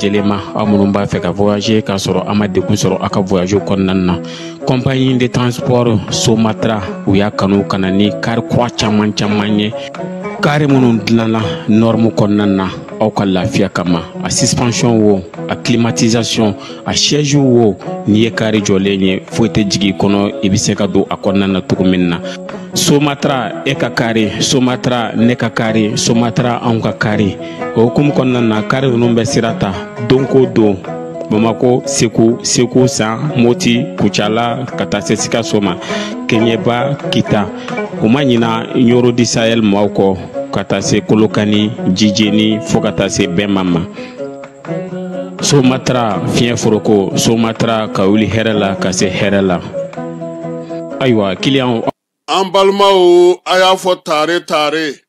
Jelema amulumba fait voyager ka soro amade ku soro aka voyager konnanna compagnie de transport Somatra ou ya kanu kanani kar kwa chaman chamanye kare munun dilana norme konnanna aw ka lafiya kama a suspension wo a climatisation a siège wo ni kare jolenye foite jigi kono ibise ka do akonnanna tukuminna Somatra eka kare Somatra neka kare Somatra anka kare o kum konnanna kare numbe sirata donko do Bamako Sekou San Moti Kuchala Katase Sika Soma Kenyeba Kita Umanyina Nyoro di Sahel Mauko Katase Kolokani Jijeni Fokatase Bemama Somatra Fien Foroko Somatra Kauli Herela Kase Herela Aywa Kilian Ambalmao Ayafo Tare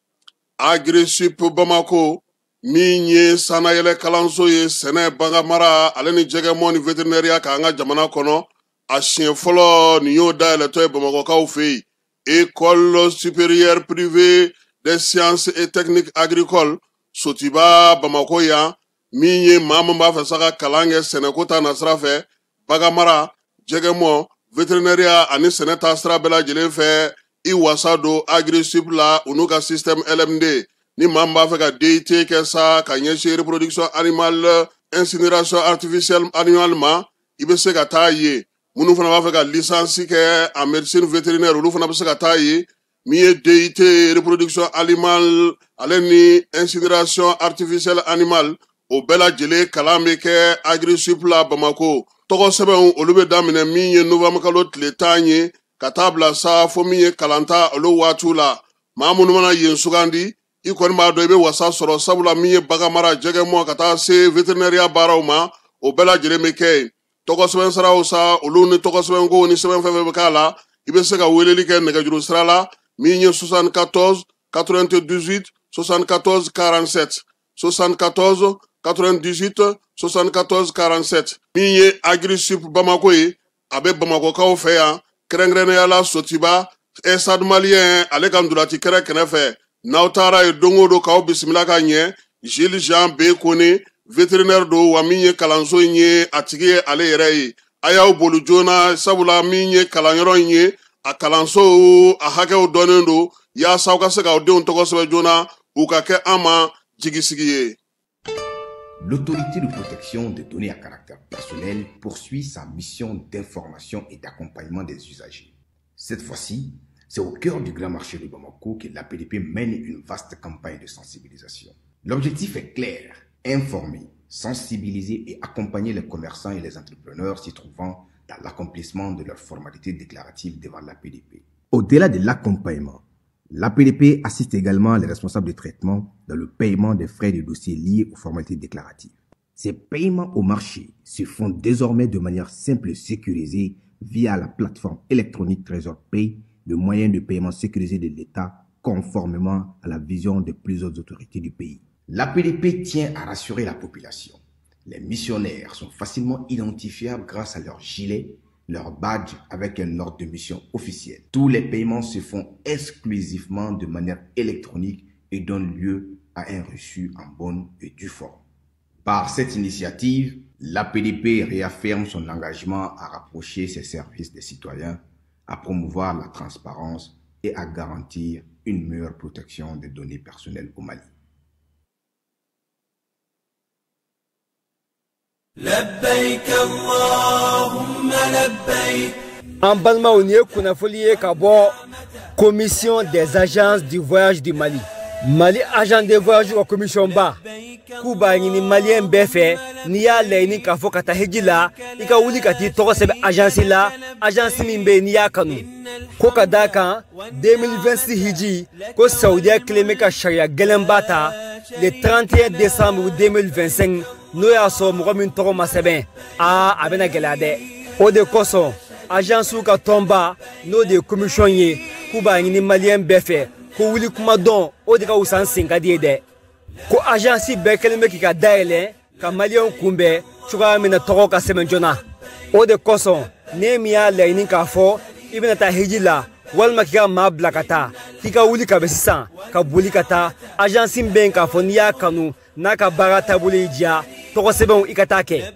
Agressif Bamako Minye sana yele kalanso ye sene banga mara aleni jege moni veterinaria ka anga jamana kono asien folo ni yo da le toy Bamako ka ofei école supérieure privée des sciences et techniques agricoles sotiba Bamako ya minye mama fa saka kalange sene kota nasra fe banga mara jege mo veterinaria ani sene tasra bela jele fe I wasado agressif la unuka système LMD ni mamba fait ka DIT que ça ka nyeshe reproduction animale incinération artificielle animalement ibe se ka taye munu fana ba fait ka licence que en médecine vétérinaire ulu fana ba se ka taye mi DIT reproduction animale aleni incinération artificielle animale o bela jele kalame ke agressif la Bamako togo seben olu be damine mi novembre kalo tletanye katabla sa fo mi kalanta olu watula mamunu mana yen sugandi ikon ma do be wasa soro sabula mi bagamara jege mo kata se veterinaria barawma o bela jere meke togo seben sara osa olu ni togo seben go ni seben feve kala ibe se ka weleli ke nega juru srala mi 74 98 74 47 74 98 74 47 mi agressif Bamako yi abe Bamako ka o fe ya krengrene ya la sotiba esad malien ale kandulati kere kenefe Nautara e dongo do kao bismillah ka nye Gilles Jean Bekone vétérinaire do wa minye kalanso nye atige ale yere aya bolu jona sabula minye kalanyoro nye a kalanso a hake o donendo ya sauka se ka o de toko se jona u ka ke ama jigisigiye. L'autorité de protection des données à caractère personnel poursuit sa mission d'information et d'accompagnement des usagers. Cette fois-ci, c'est au cœur du grand marché de Bamako que l'APDP mène une vaste campagne de sensibilisation. L'objectif est clair, informer, sensibiliser et accompagner les commerçants et les entrepreneurs s'y trouvant dans l'accomplissement de leurs formalités déclaratives devant l'APDP. Au-delà de l'accompagnement, l'APDP assiste également les responsables de traitement dans le paiement des frais de dossier liés aux formalités déclaratives. Ces paiements au marché se font désormais de manière simple et sécurisée via la plateforme électronique Trésor Pay, le moyen de paiement sécurisé de l'État conformément à la vision de plusieurs autorités du pays. L'APDP tient à rassurer la population. Les missionnaires sont facilement identifiables grâce à leur gilet, leur badge avec un ordre de mission officiel. Tous les paiements se font exclusivement de manière électronique et donnent lieu à un reçu en bonne et due forme. Par cette initiative, l'APDP réaffirme son engagement à rapprocher ses services des citoyens, à promouvoir la transparence et à garantir une meilleure protection des données personnelles au Mali. لبيك اللهم لبيك. En Balma, on est Kounafolié Kabo, Commission des agences du voyage du Mali. Mali agent de voyage ou commission ba. Kuba ni Malien BF, ni a leini kafo kata hejila, ika wuli kati toko sebe agence la, agence mimbe ni a kanu. Koka daka 2026 hiji, ko Saoudia Klemeka Sharia Gelembata, le 31 décembre 2025, nous y sommes min toko masebe, abena gelade. O de koso, agence ou ka tomba, no de commission ye, Kuba ni Malien BF. Ko wuli kuma don o de ka usan sinka die de ko agence be kelme ki ka daile ka malion kumbe chuga mina toko ka semen jona o de koson ne miya leini ka fo ibina ta hijila walma ki ka mabla kata ki ka wuli ka besisan ka buli kata agence ben ka fo niya kanu na ka barata buli dia toko seben ikata ke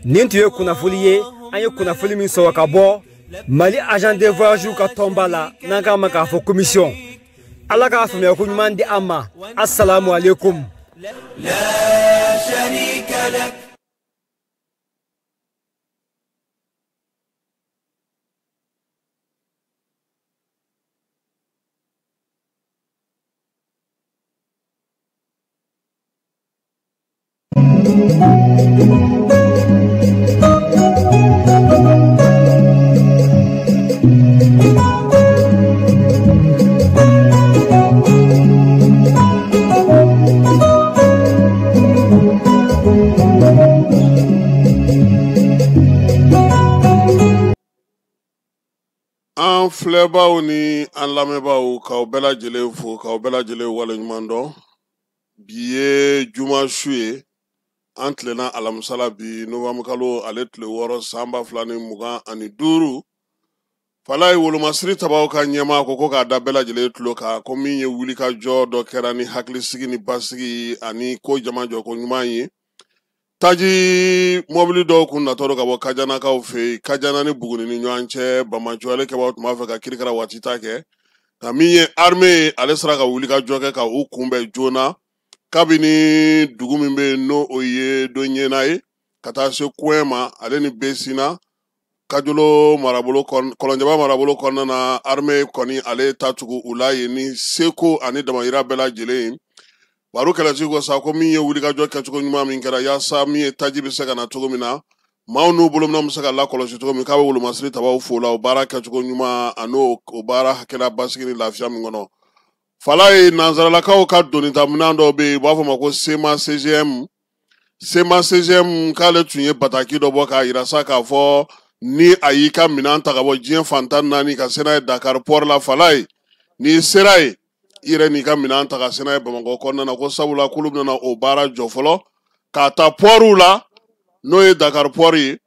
nintu ye kuna fuliye anye kuna fuli min so ka bo Mali agent de voyage ka tombala na ka maka fo commission Allah ka fami ko nyman di amma assalamu alaikum لا شريك لك. An filɛbaw ni an lamɛnbaw k'aw bɛɛ lajɛlen fo k'aw bɛɛ lajɛlen waleɲuman dɔn. Bi ye juma su ye, an tilenna alamisala bi novembre kalo ale tile 6 san 2025. Fala ye wolomasiri tabaw ka ɲɛma ko k'a da bɛɛ lajɛlen tulo kan ko min ye wulikajɔ dɔ kɛra ni hakilisigi ni basigi ani ko jamajɔ ko ɲuman ye. Taji mobili dɔw kun natɔ ka bɔ Kajanakaw fɛ yen, Kajana ni Buguni ni ɲɔgɔn cɛ, Bamajɔ ale kɛbaw tun b'a fɛ ka kirikara waati ta kɛ. Nka min ye armée ye, ale sera ka wulikajɔ kɛ ka u kunbɛn joona. Kabini dugu min bɛ yen n'o ye Dɔɲɛna ye, ka taa se Kouin ma, ale ni Besina, Kajolo marabolo Kɔlɔnjɛba marabolo kɔnɔna na, armée kɔni ale ta tugu u la yen ni seko ani damayira bɛɛ lajɛlen. Baro kɛlɛtigi ko sa ko min ye wulikajɔ kɛcogo ɲuman min kɛra yaasa min ye taji bɛ se ka na cogo min na, maaw n'u bolominɛw bɛ se ka lakɔlɔsi cogo min k'a bɛ wolomasiri tabaw fo la o baara kɛcogo ɲuman a n'o baara hakɛla basigi ni lafiya min kɔnɔ. Fala ye nanzaralakaw ka donitaminɛn dɔw bɛ yen u b'a fɔ ma ko SEMA CGM. SEMA CGM k'ale tun ye bataki dɔ bɔ k'a yira sa k'a fɔ ni a y'i ka minɛn ta ka bɔ diɲɛ fantan naani ka se n'a ye Dakar port la, Fala ye n'i sera ye i yɛrɛ n'i ka minɛn ta ka se n'a ye Bamakɔ kɔnɔna na, ko sabula k'olu bɛna o baara jɔ fɔlɔ k'a ta pɔriw la n'o ye Dakar port ye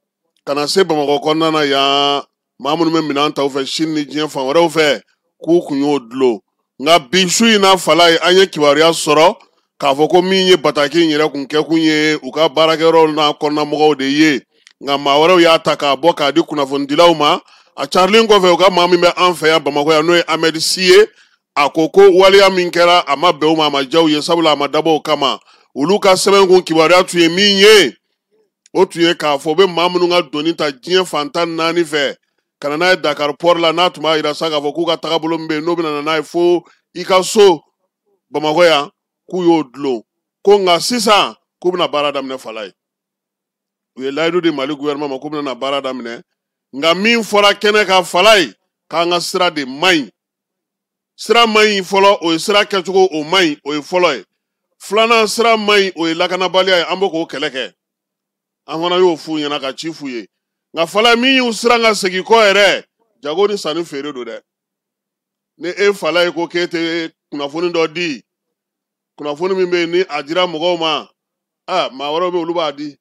ka na se Bamakɔ kɔnɔna na yan maa minnu bɛ minɛn ta u fɛ Sini ni diɲɛ fan wɛrɛw fɛ k'u kun y'o dulon. Nka bi su in na Fala ye an ye kibaruya sɔrɔ k'a fɔ ko min ye bataki in yɛrɛ kun kɛ kun ye u ka baarakɛyɔrɔw n'a kɔnɔna mɔgɔw de ye, nka maa wɛrɛw y'a ta k'a bɔ k'a di kunnafonidilaw ma. A carilen kɔfɛ u ka maa min bɛ an fɛ yan Bamakɔ yan n'o ye Ahmed Sy ye, a ko ko waleya min kɛra a ma bɛn o ma, a ma diya u ye, sabula a ma dabɔ o kama. Olu ka sɛbɛn kun kibaruya tun ye min ye, o tun ye k'a fɔ u bɛ maa minnu ka doni ta diɲɛ fantan naani fɛ ka na n'a ye Dakar port la, n'a tun b'a yira sa k'a fɔ k'u ka tagabolo min bɛ yen n'o bɛ na n'a ye fo i ka so Bamakɔ yan k'u y'o dulon, ko nka sisan k'u bɛna baara daminɛ Fala ye. U ye layidu di Mali gouvernement ma k'u bɛna baara daminɛ, nka min fɔra kɛnɛ kan Fala ye k'an ka sira de man ɲi. Sira man ɲi fɔlɔ, o ye sira kɛcogo o man ɲi, o ye fɔlɔ ye. Filanan sira man ɲi, o ye lakanabaliya ye, an bɛ k'o kɛlɛ kɛ. An fana y'o f'u ɲɛna ka ci f'u ye. Nka Fala min y'u siran ka segin kɔ yɛrɛ, jago ni sanni feere don dɛ. Ni e Fala ye ko k'e tɛ kunnafoni dɔ di, kunnafoni min bɛ yen ni a dira mɔgɔw ma, maa wɛrɛw bɛ olu b'a di.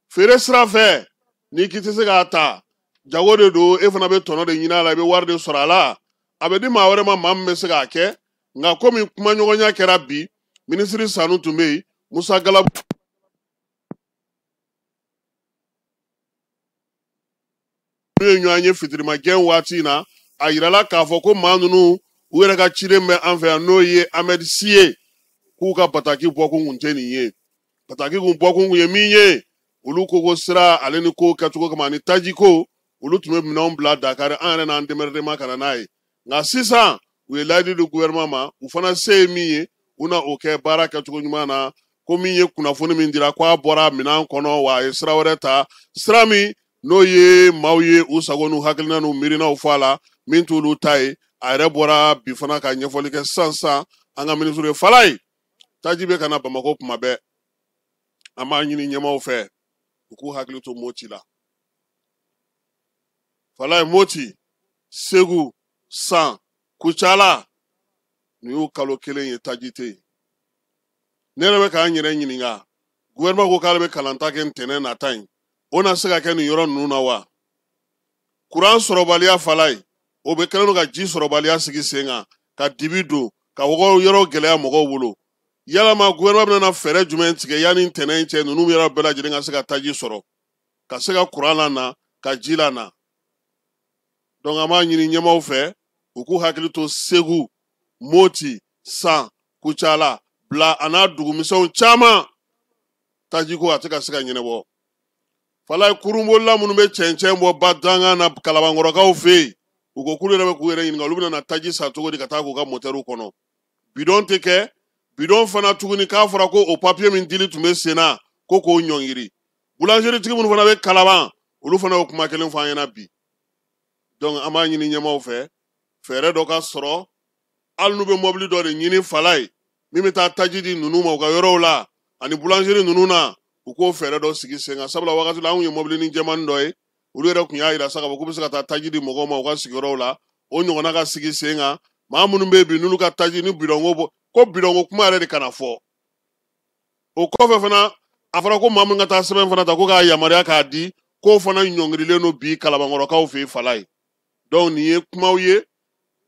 Feere sira fɛ, n'i k'i tɛ se k'a ta, jago de don, e fana bɛ tɔnɔ de ɲini a la, i bɛ wari de sɔrɔ a la. A bɛ di maa wɛrɛ ma maa min bɛ se k'a kɛ, nka komi kumaɲɔgɔnya kɛra bi, ministre Sanu tun bɛ yen Musa Galabu ye ɲɔgɔn ye fitirimagɛn waati in na a yirala k'a fɔ ko maa ninnu u yɛrɛ ka ciden bɛ an fɛ yan n'o ye Ahmed Sy ye k'u ka bataki bɔkun kun tɛ nin ye bataki kun bɔkun kun ye min ye olu ko sira ale ni ko kɛcogo kama ani taji ko olu tun bɛ minɛnw bila Dakar an yɛrɛ n'an démerdement ka na n'a ye nka sisan u ye layidu di gouvernement ma u fana se ye min ye u na o kɛ baara kɛcogo ɲuman na ko min ye kunnafoni min dira k'a bɔra minɛn kɔnɔ wa a ye sira wɛrɛ ta sira min n'o ye maaw ye u sago n'u hakilina n'u miirinaw fɔ a la min t'olu ta ye a yɛrɛ bɔra bi fana ka ɲɛfɔli kɛ sisan an ka ministre ye Falaye taji bɛ ka na Bamakɔ kuma bɛɛ an b'a ɲini ɲɛmaaw fɛ u k'u hakili to Moti la Falaye Moti Segu San Kucala nin y'u kalo kelen ye taji tɛ yen ne yɛrɛ bɛ k'an yɛrɛ ɲininka gouvernement ko k'ale bɛ kalanta kɛ ntɛnɛn nata in o na se ka kɛ nin yɔrɔ ninnu na wa kuran sɔrɔbaliya Falaye o bɛ kɛlen don ka ji sɔrɔbaliya sigi sen kan ka dibi don ka yɔrɔ gɛlɛya mɔgɔw bolo yalama gouvernement bɛna fɛɛrɛ jumɛn tigɛ yanni ntɛnɛn cɛ ninnu yɔrɔ bɛɛ lajɛlen ka se ka taji sɔrɔ ka se ka kuran lana ka ji lana donc an b'a ɲini ɲɛmaaw fɛ u k'u hakili to Segu Moti San Kucala Bla a n'a dugumisɛnw caman taji ko a tɛ ka se ka ɲɛnabɔ Falaye kurunbolila minnu bɛ cɛncɛn bɔ Badanga na Kalabankɔrɔkaw fɛ yen u ko k'olu yɛrɛ bɛ k'u yɛrɛ ɲininka olu bɛna taji san cogo di ka taa k'u ka motɛriw kɔnɔ bidon tɛ kɛ bidon fana tuguni k'a fɔra ko o papiye min dili tun bɛ sen na ko k'o ɲɔngiri boulangerie tigi minnu fana bɛ Kalaban olu fana y'o kuma kelen fɔ an ɲɛna bi donc an b'a ɲini ɲɛmaaw fɛ fɛɛrɛ dɔ ka sɔrɔ hali n'u bɛ mobili dɔ de ɲini Falaye min bɛ taa taji di ninnu ma u ka yɔrɔw la ani boulangerie ninnu na u k'o fɛɛrɛ dɔ sigi sen kan sabula wagati la anw ye mobili ni jɛmani dɔ ye olu yɛrɛ tun y'a jira sa k'a fɔ k'u bɛ se ka taa taji di mɔgɔw ma u ka sigiyɔrɔw la o ɲɔgɔnna ka sigi sen kan maa minnu bɛ yen bi n'olu ka taji ni bidɔnko bɔ ko bidɔnko kuma yɛrɛ de kana fɔ o kɔfɛ fana a fɔra ko maa min ka taa sɛbɛn fana ta ko k'a yamaruya k'a di k'o fana ɲɔngirilen don bi Kalabankɔrɔkaw fɛ yen Falaye donc nin ye kumaw ye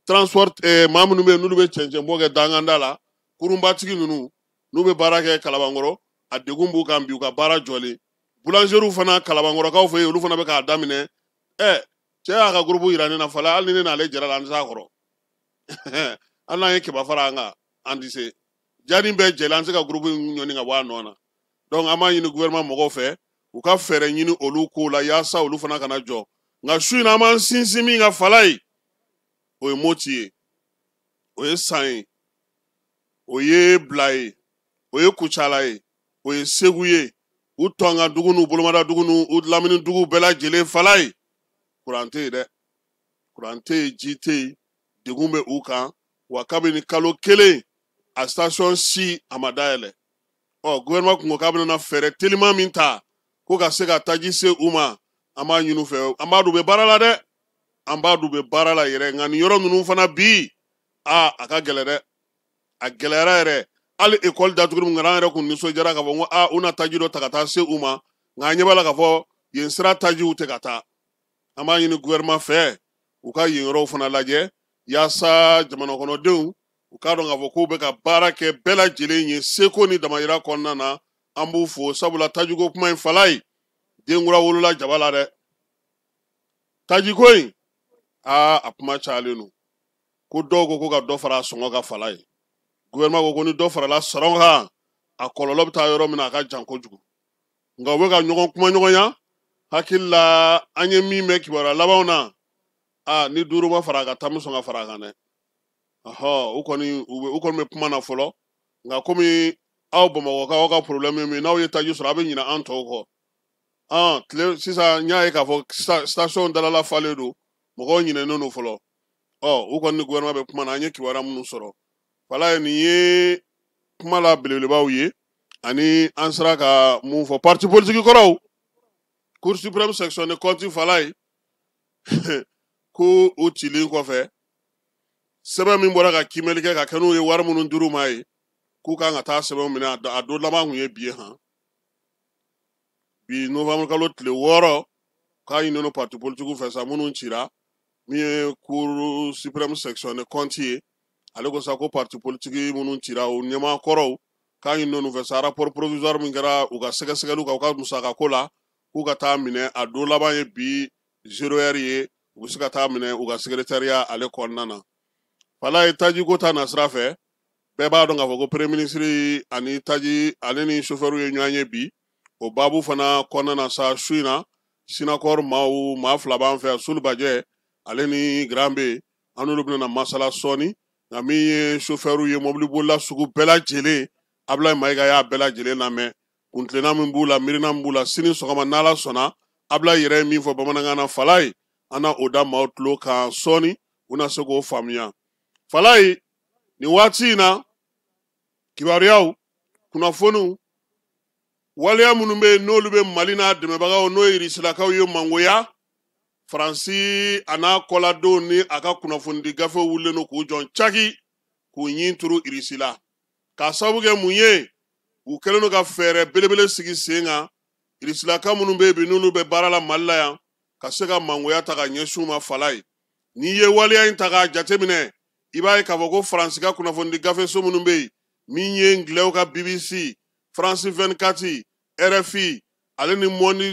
transport maa minnu bɛ yen n'olu bɛ cɛncɛn bɔ kɛ danganda la kurunbatigi ninnu n'u bɛ baara kɛ Kalabankɔrɔ a degun b'u kan bi u ka baara jɔlen boulangerie fana Kalabankɔrɔkaw fɛ yen olu fana bɛ k'a daminɛ cɛ y'a ka groupe yira ne na Falaye hali ni ne n'ale jɛra la an tɛ s'a kɔrɔ hali n'an ye kɛmɛ fara an kan an tɛ se jaabi bɛɛ jɛlen an tɛ se ka groupe ɲɔni ka bɔ a nɔ na donc an b'a ɲini gouvernement mɔgɔw fɛ u ka fɛɛrɛ ɲini olu ko la yaasa olu fana kana jɔ nka su in na an b'an sinsin min ka Falaye o ye Moti ye o ye San ye o ye Bla ye o ye Kucala ye o ye Segu ye u Tɔnka dugu n'u Bolomada dugu n'u Lamini dugu bɛɛ lajɛlen Falaye kuran tɛ yen dɛ kuran tɛ yen ji tɛ yen degun bɛ u kan wa kabini kalo kelen a station si a ma dayɛlɛ gouvernement kun ko k'a bɛna fɛɛrɛ teliman min ta ko ka se ka taji se u ma an b'a ɲini u fɛ an b'a dɔn u bɛ baara la dɛ an b'a dɔn u bɛ baara la yɛrɛ nka nin yɔrɔ ninnu fana bi a ka gɛlɛ dɛ a gɛlɛyara yɛrɛ hali école datuguli min kɛra an yɛrɛ kun nisɔndiyara k'a fɔ ko u na taji dɔ ta ka taa se u ma nka an ɲɛ b'a la k'a fɔ yen sira tajiw tɛ ka taa an b'a ɲini gouvernement fɛ u ka yen yɔrɔw fana lajɛ yaasa jamana kɔnɔdenw u k'a dɔn k'a fɔ k'u bɛ ka baara kɛ bɛɛ lajɛlen ye seko ni damayira kɔnɔna na an b'u fo sabula tajiko kuma in Falaye denkura wolola jaba la dɛ tajiko in a kuma cayalen don ko dɔw ko ka dɔ fara a sɔngɔ ka Falaye gouvernement ko ni dɔ farala sɔrɔ kan a kɔlɔlɔ bɛ taa yɔrɔ min na a ka jan kojugu nka u bɛ ka ɲɔgɔn kuma ɲɔgɔnya hakili la an ye min mɛn kibaruya labanw na ni duuru ma fara a kan tan bɛ sɔn ka fara a kan dɛ u kɔni bɛ kuma na fɔlɔ nka komi aw Bamakɔkaw ka problème ye min n'aw ye taji sɔrɔ a bɛ ɲinɛ an tɔw kɔ tile sisan n y'a ye k'a fɔ station dalala falen don mɔgɔw ɲinɛnen don fɔlɔ u kɔni ni gouvernement bɛ kuma na an ye kibaruya minnu sɔrɔ Falaye nin ye kuma la belebelebaw ye ani an sera ka mun fɔ parti politique kɔrɔw Cour suprême section de compte Falaye ko o cilen kɔfɛ sɛbɛn min bɔra ka kimɛli kɛ ka kɛ n'u ye wari minnu dir'u ma ye k'u kan ka taa sɛbɛn minɛ a don laban kun ye bi ye bi novembre kalo tile 6 k'a ɲininen don parti politique fɛ sa minnu cira min ye Cour suprême section de compte ye ale ko sa ko parti politique minnu cira o ɲɛmaa kɔrɔw k'a ɲini n'olu fɛ sa rapport provisoire min kɛra u ka sɛgɛsɛgɛliw kan u ka musaka ko la k'u ka taa minɛ a don laban ye bi 0 heure ye u bɛ se ka taa minɛ u ka secrétariat ale kɔnɔna na fala ye taji ko ta nasira fɛ bɛɛ b'a dɔn k'a fɔ ko premier ministre ani taji ale ni chauffeur ye ɲɔgɔn ye bi o baabu fana kɔnɔna na sa su in na Sinakɔr maa fila b'an fɛ Sulubajɛ ale ni Granbe an n'olu bɛna masala sɔɔni nka min ye chauffeur ye mobili bolila sugu bɛɛ lajɛlen Ablaye Mayiga y'a bɛɛ lajɛlen lamɛn kuntilenna min b'u la miirina min b'u la sini sɔgɔma n'Ala sɔnna Ablaye yɛrɛ ye min fɔ bamanankan na Falaye an na o da maaw tulo kan sɔɔni u na se k'o faamuya Falaye nin waati in na kibaruyaw kunnafoniw waleya minnu bɛ yen n'olu bɛ Mali n'a dɛmɛbagaw n'o ye Irisilakaw ye mangoya Faransi a n'a kɔladenw ni a ka kunnafonidi gafew wulilen don k'u jɔ caki k'u ɲin turu Irisi la k'a sababu kɛ mun ye u kɛlen don ka fɛɛrɛ belebele sigi sen kan Irisilaka minnu bɛ yen bi n'olu bɛ baara la Mali la yan ka se ka mangoya ta ka ɲɛsin u ma Falaye n'i ye waleya in ta k'a jateminɛ i b'a ye k'a fɔ ko Faransi ka kunnafonidi gafe so minnu bɛ yen min ye Ngilɛw ka BBC France 24 RFI ale ni mɔni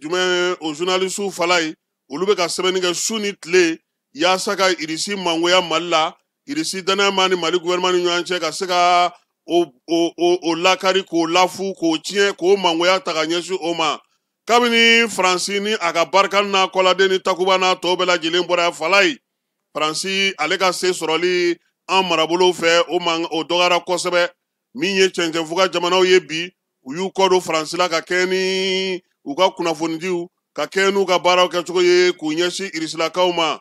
jumɛn o journaliste Falaye olu bɛ ka sɛbɛnni kɛ su ni tile yaasa ka Irisi mangoya Mali la Irisi danaya ni Mali gouvernement ni ɲɔgɔn cɛ ka se ka o lakari k'o lafu k'o tiɲɛ k'o mangoya ta ka ɲɛsin o ma kabini Faransi ni a ka barika n'a kɔladen ni takuba n'a tɔw bɛɛ lajɛlen bɔra Falaye Faransi ale ka se sɔrɔli an marabolow fɛ o dɔgɔyara kosɛbɛ min ye cɛncɛnfuga jamanaw ye bi u y'u kɔ don Faransi la ka kɛ ni u ka kunnafonidiw ka kɛ n'u ka baaraw kɛcogo ye k'u ɲɛsin Irisilakaw ma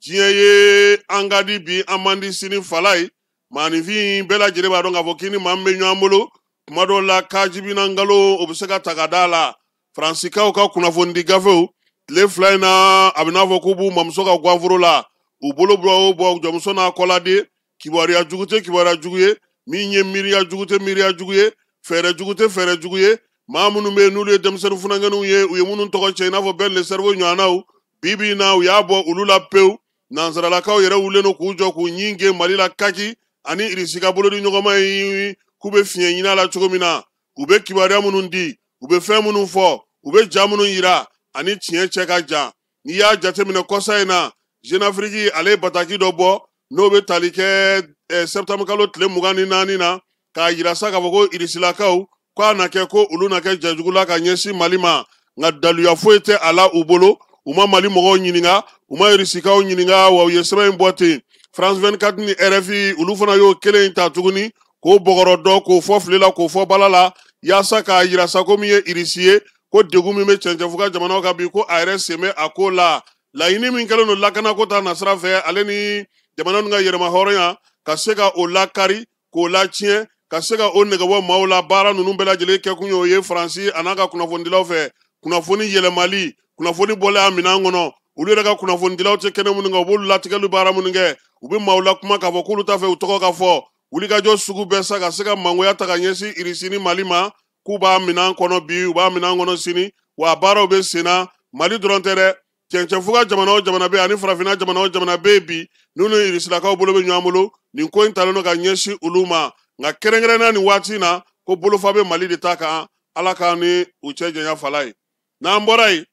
diɲɛ ye an ka di bi an man di sini Falaye maanifin bɛɛ lajɛlen b'a dɔn k'a fɔ k'i ni maa min bɛ ɲɔgɔn bolo tuma dɔw la kajibi na nkalon o bɛ se ka ta ka d'a la Faransikaw ka kunnafonidi gafew tile fila in na a bɛ n'a fɔ k'u b'u mamuso ka guwanforo la u bolo bɔ jɔmuso n'a kɔladen kibaruya jugu tɛ kibaruya jugu ye min ye miiriya jugu tɛ miiriya jugu ye fɛɛrɛ jugu tɛ fɛɛrɛ jugu ye maa minnu bɛ yen n'olu ye denmisɛnnin funankɛninw ye u ye minnu tɔgɔ cɛ i n'a fɔ bɛɛ le cerveau ɲɔgɔnnaw bi in na u y'a bɔ olu la pewu nansaralakaw yɛrɛ wulilen don k'u jɔ k'u ɲin ge Mali la kaki ani Irisi ka bolodi ɲɔgɔnma ye k'u bɛ fiɲɛ ɲini a la cogo min na u bɛ kibaruya minnu di u bɛ fɛn minnu fɔ u bɛ ja minnu yira ani tiɲɛ cɛ ka jan n'i y'a jateminɛ kɔsa in na Jeune Afrique ale ye bataki dɔ bɔ n'o bɛ tali kɛ septembre kalo tile 24 na k'a yira sa k'a fɔ ko Irisilakaw k'a na kɛ ko olu na kɛ jajugula ka ɲɛsin Mali ma nka daluya foyi tɛ a la u bolo u ma Mali mɔgɔw ɲininka u ma Irisikaw ɲininka wa u ye sɛbɛn in bɔ ten France 24 ni RFI olu fana y'o kelen in ta tuguni k'o bɔgɔrɔ dɔ k'o fɔ file la k'o fɔ bala la yaasa k'a yira sa ko min ye Irisi ye ko degun min bɛ cɛncɛnfuga jamanaw kan bi ko a yɛrɛ sen bɛ a ko la laɲini min kɛlen don lakanako ta nasira fɛ ale ni jamana ninnu ka yɛrɛma hɔrɔnya ka se ka o lakari k'o latiɲɛ ka se ka o nɛgɛbɔ maaw la baara ninnu bɛɛ lajɛlen kɛkun ye o ye Faransi a n'a ka kunnafonidilaw fɛ kunnafoni yɛlɛmali kunnafoni bɔlen a minɛn kɔnɔ olu yɛrɛ ka kunnafonidilaw tɛ kɛnɛ minnu kan u b'olu latigɛli baara minnu kɛ u bɛ maaw la kuma k'a fɔ k'olu t'a fɛ u tɔgɔ ka fɔ wulikajɔ sugu bɛɛ sa ka se ka mangoya ta ka ɲɛsin Irisi ni Mali ma k'u b'a minɛn kɔnɔ bi u b'a minɛn kɔnɔ sini wa a baaraw bɛ sen na Mali dɔrɔn tɛ dɛ cɛncɛnfuga jamana o jamana bɛ ani farafinna jamana o jamana bɛ bi n'u ni Irisilakaw bolo bɛ ɲɔgɔn bolo nin ko in talen don ka ɲɛsin olu ma nka kɛrɛnkɛrɛnnenya nin waati in na ko bolofa bɛ Mali de ta kan Ala k'an ni u cɛ janya Falaye n'an bɔra yen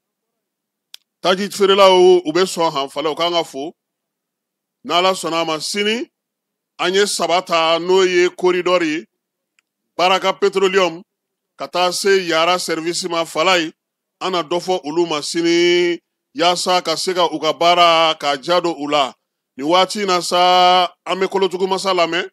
taji feerelaw u bɛ sɔn han Falaye u k'an ka fo n'Ala sɔnna a ma sini an ye saba ta n'o ye corridor ye Baraka Petroleum ka taa se Yara service ma Falaye an na dɔ fɔ olu ma sini yaasa ka se ka u ka baara ka ja don u la nin waati in na sa an bɛ kolotugu masa lamɛn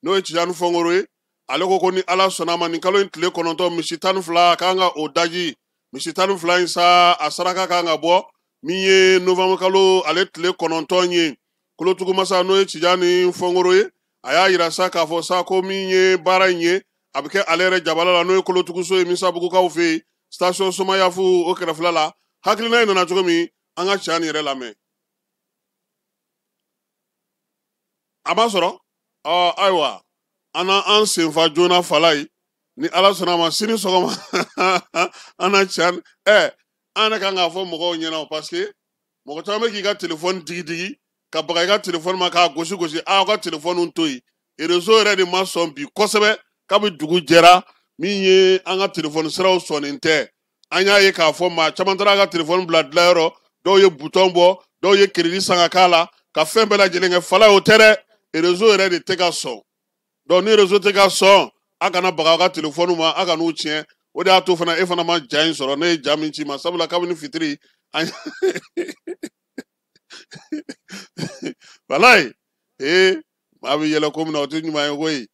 n'o ye Tijani Fɔnkɔro ye ale ko ni Ala sɔnna a ma nin kalo in tile 9 misi 12 k'an ka o daji misi 12 in sa a saraka k'an ka bɔ min ye novembre kalo ale tile 9 ye kolotugu masa n'o ye Tijani Fɔnkɔro ye a y'a yira sa k'a fɔ sa ko min ye baara in ye a bɛ kɛ ale yɛrɛ jabala la n'o ye kolotuguso ye Misabugukaw fɛ yen station Somayafu o kɛrɛfɛla la hakilina in nana cogo min an ka Tijani yɛrɛ lamɛn a b'a sɔrɔ ayiwa an senfa joona Falaye ni Ala sɔnna a ma sini sɔgɔma an na Tijani an yɛrɛ kan k'a fɔ mɔgɔw ɲɛna parce que mɔgɔ caman bɛ k'i ka telefɔni digi ka baga i ka telefɔni ma k'a gosi aw ka telefɔniw to yen réseau yɛrɛ de ma sɔn bi kosɛbɛ kabi dugu jɛra min ye an ka telefɔni siraw sɔnnen tɛ an y'a ye k'a fɔ maa caman taara ka telefɔni bila dilayɔrɔ dɔw ye butɔn bɔ dɔw ye crédit san ka k'a la ka fɛn bɛɛ lajɛlen kɛ fala o tɛ dɛ réseau yɛrɛ de tɛ ka sɔn donc ni réseau tɛ ka sɔn a kana baga ka telefɔni ma a kana n'u tiɲɛ o de y'a to fana e fana ma ja in sɔrɔ ne ye ja min ci ma sabula kabini fitiri walayi maa bɛ yɛlɛ ko min na o tɛ ɲuman ye koyi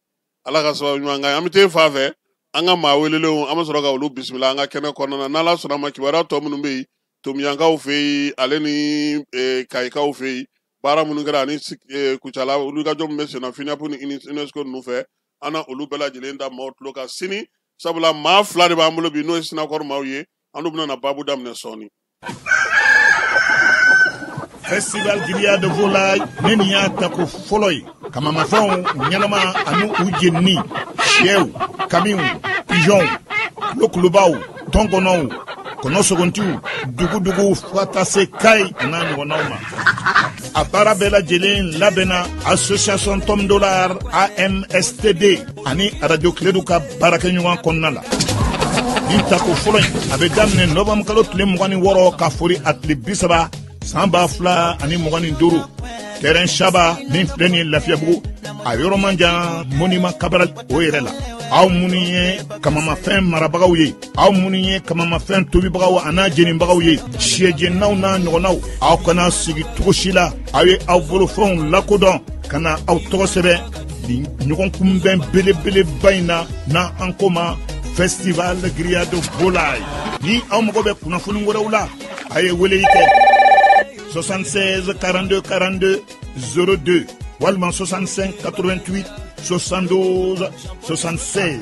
ala ka sababu ɲuman kan an bɛ taa fan fɛ an ka maa welelenw an bɛ sɔrɔ ka olu bisimila an ka kɛnɛ kɔnɔna na n'ala sɔnna ma kibaruya tɔ minnu bɛ yen tomiyankaw fɛ yen ale ni kayikaw fɛ yen baara minnu kɛra ani kucala olu ka jɔn min bɛ senna finapu ni unesco ninnu fɛ an na olu bɛɛ lajɛlen da maaw tulo kan sini sabula maa 2 de b'an bolo bi n'o ye sinakɔrɔ maaw ye an n'u bɛna na baabu daminɛ sɔɔni. Festival Grillade de Volaille ne nin y'a ta ko fɔlɔ ye kamamafɛnw ɲɛnama ani u jenini sɛw kamiw pigeonw kulokulubaw tɔnkɔnɔw kɔnɔsogontiw dugudugu fo ka taa se kayi n'a ɲɔgɔnnaw ma a baara bɛɛ lajɛlen labɛnna association Tom Dollar AMSTD ani radio Kiledu ka baarakɛɲɔgɔn kɔnɔna la nin ta ko fɔlɔ in a bɛ daminɛ nɔvɛmburu kalo tile 26 ka fori a tile 30 san 2025 terrain Shaba min filɛ nin ye Lafiyabugu a yɔrɔ man jan monument Cabral o yɛrɛ la aw minnu ye kamamafɛn marabagaw ye aw minnu ye kamamafɛn tobibagaw an'a jenibagaw ye siyɛjennaw n'a ɲɔgɔnnaw aw kana sigi cogo si la aw ye aw bolofɛnw lakodɔn ka na aw tɔgɔ sɛbɛn nin ɲɔgɔn kunbɛn belebeleba in na n'an ko ma Festival Grillade de Volaille ni aw mago bɛ kunnafoni wɛrɛw la a ye weleli kɛ 76 42 42 02 walima 65 88 72 76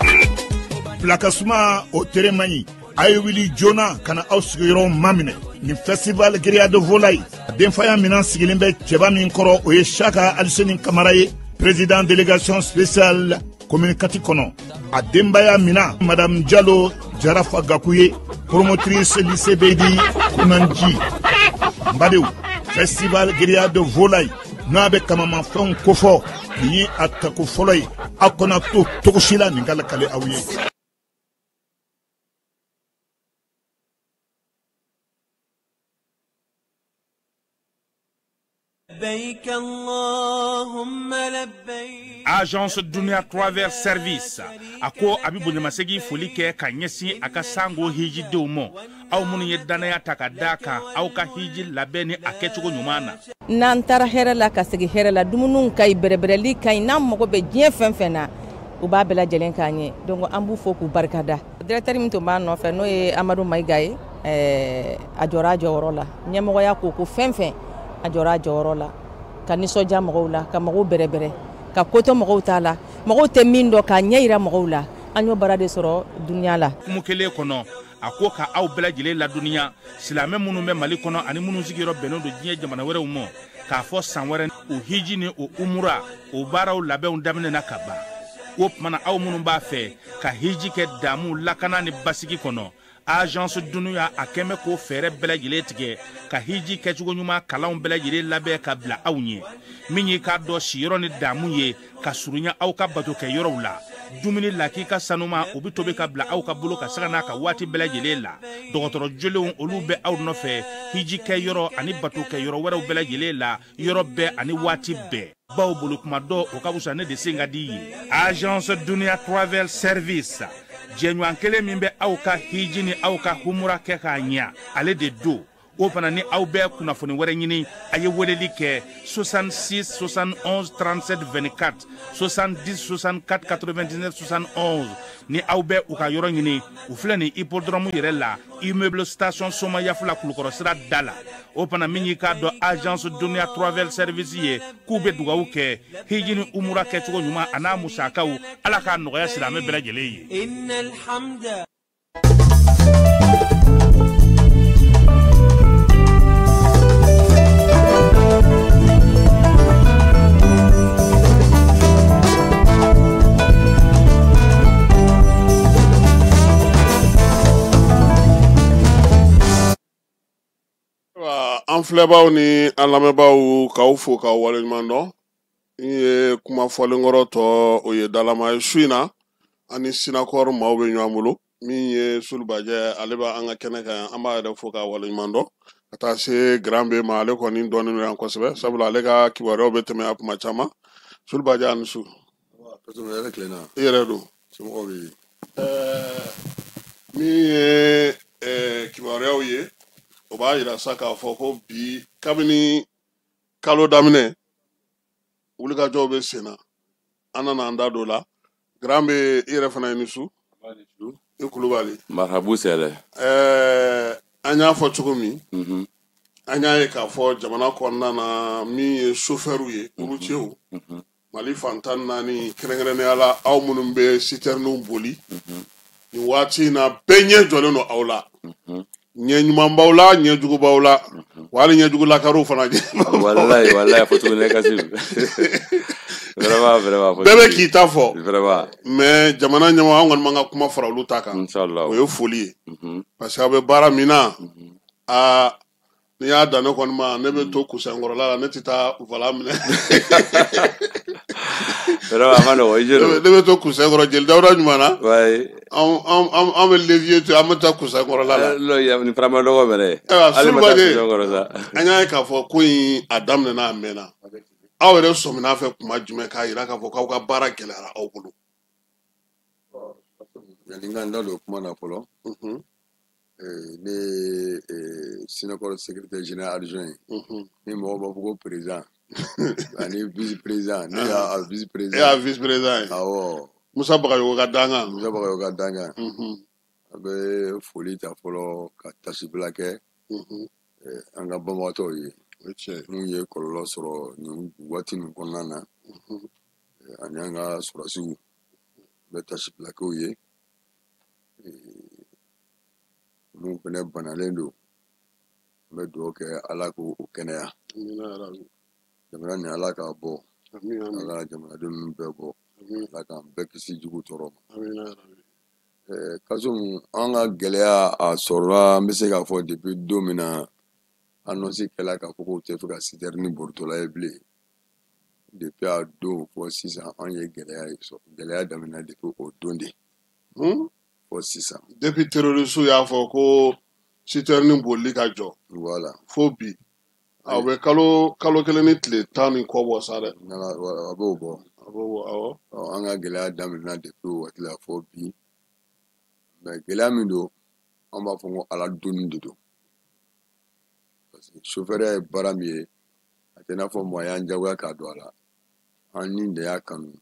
Plakasuma o tere man ɲi a ye wuli joona ka na aw sigiyɔrɔ maminɛ ni Festival Grillade de Volaille denfaya minan sigilen bɛ cɛba min kɔrɔ o ye Saka Aliseni Kamara ye président délégation spéciale commune Kati kɔnɔ a denbaya minan Madame Diallo Jarafa Gakuye promotrice lycée Bedi Kunanji Mbadew Festival Grillade de Volaille n'a bɛ kamamafɛnw kofɔ nin ye a tako fɔlɔ ye aw kana to cogo si la nin ka lakale aw ye. Agence Dunia Travel Service a ko a bɛ bonyamasegin foli kɛ ka ɲɛsin a ka sango hijidenw ma aw minnu ye danaya ta ka d'a kan aw ka hiji labɛn ni a kɛcogo ɲuman na. N'an taara hɛrɛ la ka segin hɛrɛ la dumuniw ka ɲi bɛrɛbɛrɛli ka ɲi n'an mago bɛ diɲɛ fɛn fɛn na u b'a bɛɛ lajɛlen k'a ɲɛ donc an b'u fo k'u barikada. Directeur min tun b'an nɔfɛ n'o ye Amadu Mayiga ye a jɔra a jɔyɔrɔ la ɲɛmɔgɔya ko fɛn fɛn a jɔra a jɔyɔrɔ la ka nisɔndiya mɔgɔw la ka mɔgɔw bɛrɛbɛrɛ ka kotɔ mɔgɔw t'a la mɔgɔw tɛ min dɔn k'a ɲɛ yira mɔgɔw la an y'o baara de sɔrɔ duniya la. Kumu kelen kɔnɔ a ko ka aw bɛɛ lajɛlen laduniya silamɛ minnu bɛ Mali kɔnɔ ani minnu sigiyɔrɔ bɛnnen don diɲɛ jamana wɛrɛw ma k'a fɔ san wɛrɛ o hiji ni o umura o baaraw labɛnw daminɛna ka ban o tumana aw minnu b'a fɛ ka hiji kɛ damu lakana ni basigi kɔnɔ Agence Dunuya a kɛmɛ k'o fɛɛrɛ bɛɛ lajɛlen tigɛ ka hiji kɛcogo ɲuman kalanw bɛɛ lajɛlen labɛn ka bila aw ɲɛ min ye k'a dɔn siyɔrɔ ni damu ye ka surunya aw ka bato kɛ yɔrɔw la dumuni lakika sanuma o bɛ tobi ka bila aw ka bolo ka saga n'a ka waati bɛɛ lajɛlen la dɔgɔtɔrɔ jolenw olu bɛ aw nɔfɛ hiji kɛ yɔrɔ ani bato kɛ yɔrɔ wɛrɛw bɛɛ lajɛlen la yɔrɔ bɛɛ ani waati bɛɛ baw bolo kuma dɔ o ka wusa ne de sen ka di ye Agence Dunia Travel Service jɛɲɔgɔn kelen min bɛ aw ka hiji ni aw ka humura kɛ k'a ɲɛ ale de do o fana ni aw bɛɛ kunnafoni wɛrɛ ɲini a ye weleli kɛ 66 71 37 24 70 64 99 71 ni aw bɛɛ u ka yɔrɔ ɲini u filɛ ni hippodrome yɛrɛ la immeuble station Soma Yafula Kulukɔrɔ sira da la o fana min y'i k'a dɔn Agence Dunia Travel Service ye k'u bɛ dugawu kɛ hiji ni umura kɛcogo ɲuman a n'a musakaw ala k'a nɔgɔya silamɛ bɛɛ lajɛlen ye. An filɛbaw ni an lamɛnbaaw k'aw fo k'aw waleɲuman dɔn n ye kuma fɔlenkɔrɔ tɔ o ye dalama ye su in na ani Sinakor maaw bɛ ɲɔgɔn bolo min ye Sulubajɛ ale b'a an ka kɛnɛ kan an b'a yɛrɛ fo k'a waleɲuman dɔn ka taa se Grand B ma ale kɔni dɔnnen don yan kosɛbɛ sabula ale ka kibaruyaw bɛ tɛmɛ a kuma caman Sulubajɛ ani su i yɛrɛ don min ye kibaruyaw ye o b'a yira sa k'a fɔ ko bi kabini kalo daminɛ wulikajɔw bɛ sen na an nana an da don la Grand B i yɛrɛ fana ye ni su i Kulubali marhabu sɛlɛ an y'a fɔ cogo min an y'a ye k'a fɔ jamana kɔnɔna na min ye chauffeur ye routier Mali fantan naani kɛrɛnkɛrɛnnenya la aw minnu bɛ citerne boli nin waati in na bɛɛ ɲɛ jɔlen don aw la ɲɛ ɲuman b'aw la ɲɛ jugu b'aw la wa hali ɲɛ jugu lakaruw fana wallahi fo tuguni ka se vraiment bɛɛ bɛ k'i ta fɔ mais jamana ɲɛmɔgɔ an kɔni man ka kuma fara olu ta kan inchallah o ye foli ye parce que aw bɛ baara min na ni y'a dan ne kɔni ma ne bɛ to kusankɔrɔla la ne tɛ taa voila minɛ ne bɛ to kusankɔrɔ jeli dawuda ɲuman na an bɛ levier to an bɛ taa kusankɔrɔla la ni farama dɔgɔ mɛnɛ Sulubajɛ an y'a ye k'a fɔ ko in a daminɛna a mɛnna aw yɛrɛ sɔmin'a fɛ kuma jumɛn k'a jira k'a fɔ k'aw ka baara gɛlɛyara aw bolo yanni n ka n da don kuma na fɔlɔ ne ye Sinakor secrétaire général adjoint ni mɔgɔw b'a fɔ ko président ani vice président ne y'a vice président e y'a vice président ye awɔ Musa Bagayogo ka dankan a bɛ foli ta fɔlɔ ka tasibila kɛ an ka banbagatɔw ye mun ye kɔlɔlɔ sɔrɔ nin waati nin kɔnɔna na ani an ka sɔrɔsiw n bɛ tasibila k'u ye mun fɛnɛ banalen don n bɛ dugawu kɛ ala k'o kɛnɛya jamana ni ala k'a bɔ ala jamanadenw bɛɛ bɔ ala k'an bɛɛ kisi jugu tɔɔrɔ ma Kasum an ka gɛlɛya a sɔrɔla n bɛ se k'a fɔ depuis don min na annonce kɛla k'a fɔ k'u tɛ fɛ ka citerne borotɔla ye bilen depuis a don fɔ sisan an ye gɛlɛya sɔrɔ gɛlɛya daminɛ depuis o don de fɔ sisan depuis terroriste y'a fɔ ko citerne bolili ka jɔ voilà fo bi aw bɛ kalo kelen ni tile 10 ni kɔ bɔ sa dɛ a b'o bɔ awɔ an ka gɛlɛya daminɛna depuis o waati la fɔ bi mais gɛlɛya min don an b'a fɔ ko ala donni de don parce que chauffeur ye baara min ye a tɛ n'a fɔ mɔgɔ y'an jagoya k'a don a la an ni de y'a kanu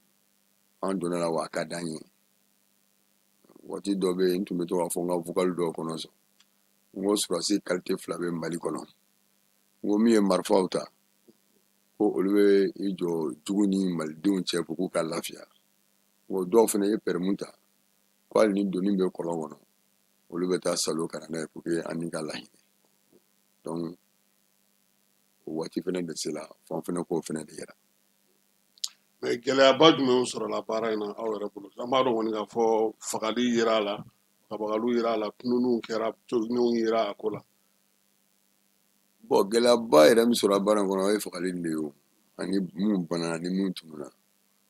an donna la wa a ka d'an ye waati dɔ bɛ yen n tun bɛ to k'a fɔ n ka vocal dɔw kɔnɔ sɔn n ko sɔrɔsi qualité 2 bɛ Mali kɔnɔ n ko min ye marifaw ta ko olu bɛ i jɔ jugu ni malidenw cɛ pour k'u ka lafiya n ko dɔw fana ye permis ta ko hali ni donni bɛ kɔlɔn kɔnɔ olu bɛ taa salo ka na n'a ye pour que an ni ka lahinɛ donc o waati fana de sera fɔ an fana k'o fana de yira mais gɛlɛyaba jumɛn sɔrɔla baara in na aw yɛrɛ bolo an b'a dɔn kɔni k'a fɔ fagali yera a la kabagaliw yera a la tununiw kɛra coginɛw yera a ko la bon gɛlɛyaba yɛrɛ min sɔrɔla baara in kɔnɔ o ye fagali de ye o ani mun banana ni mun tununa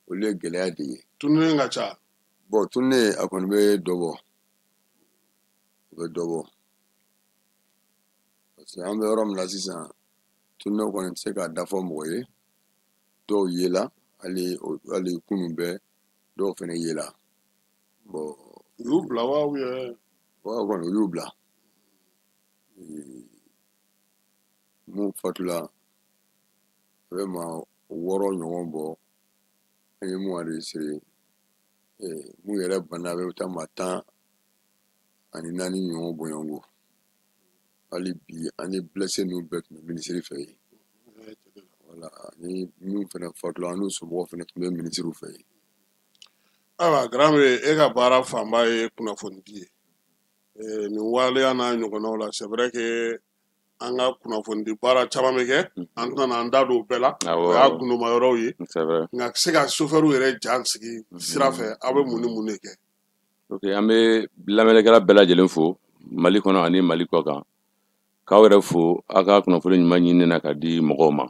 olu ye gɛlɛya de ye tununi ka ca bon tununi a kɔni bɛ dɔ bɔ parce que an bɛ yɔrɔ min na sisan tununiw kɔni tɛ se k'a da fɔ mɔgɔ ye dɔw yela hali kunun bɛɛ dɔw fana yela bon u y'u bila wa u yɛrɛ kɔni u y'u bila mun fatula a bɛ maa 6 ɲɔgɔn bɔ an ye mun enregistré mun yɛrɛ banna a bɛ taa maa 14 ɲɔgɔn bɔɲɔgɔnko hali bi an ye blessé ninnu bɛɛ tun bɛ minisiri fɛ yen voilà ni min fana fatula an n'u somɔgɔw fana tun bɛ minisiriw fɛ yen ayiwa Grand B e ka baara fanba ye kunnafoni di ye nin waleya n'a ɲɔgɔnnaw la c'est vrai que an ka kunnafoni di baara caman bɛ kɛ an tɛna an da don o bɛɛ la o y'a gundoma yɔrɔw ye nka se ka chauffeur yɛrɛ jan sigi sira fɛ aw bɛ mun ni mun de kɛ ok an bɛ lamɛnnikɛla bɛɛ lajɛlen fo Mali kɔnɔ ani Mali kɔ kan k'aw yɛrɛ fo aw ka kunnafoni ɲuman ɲini na ka di mɔgɔw ma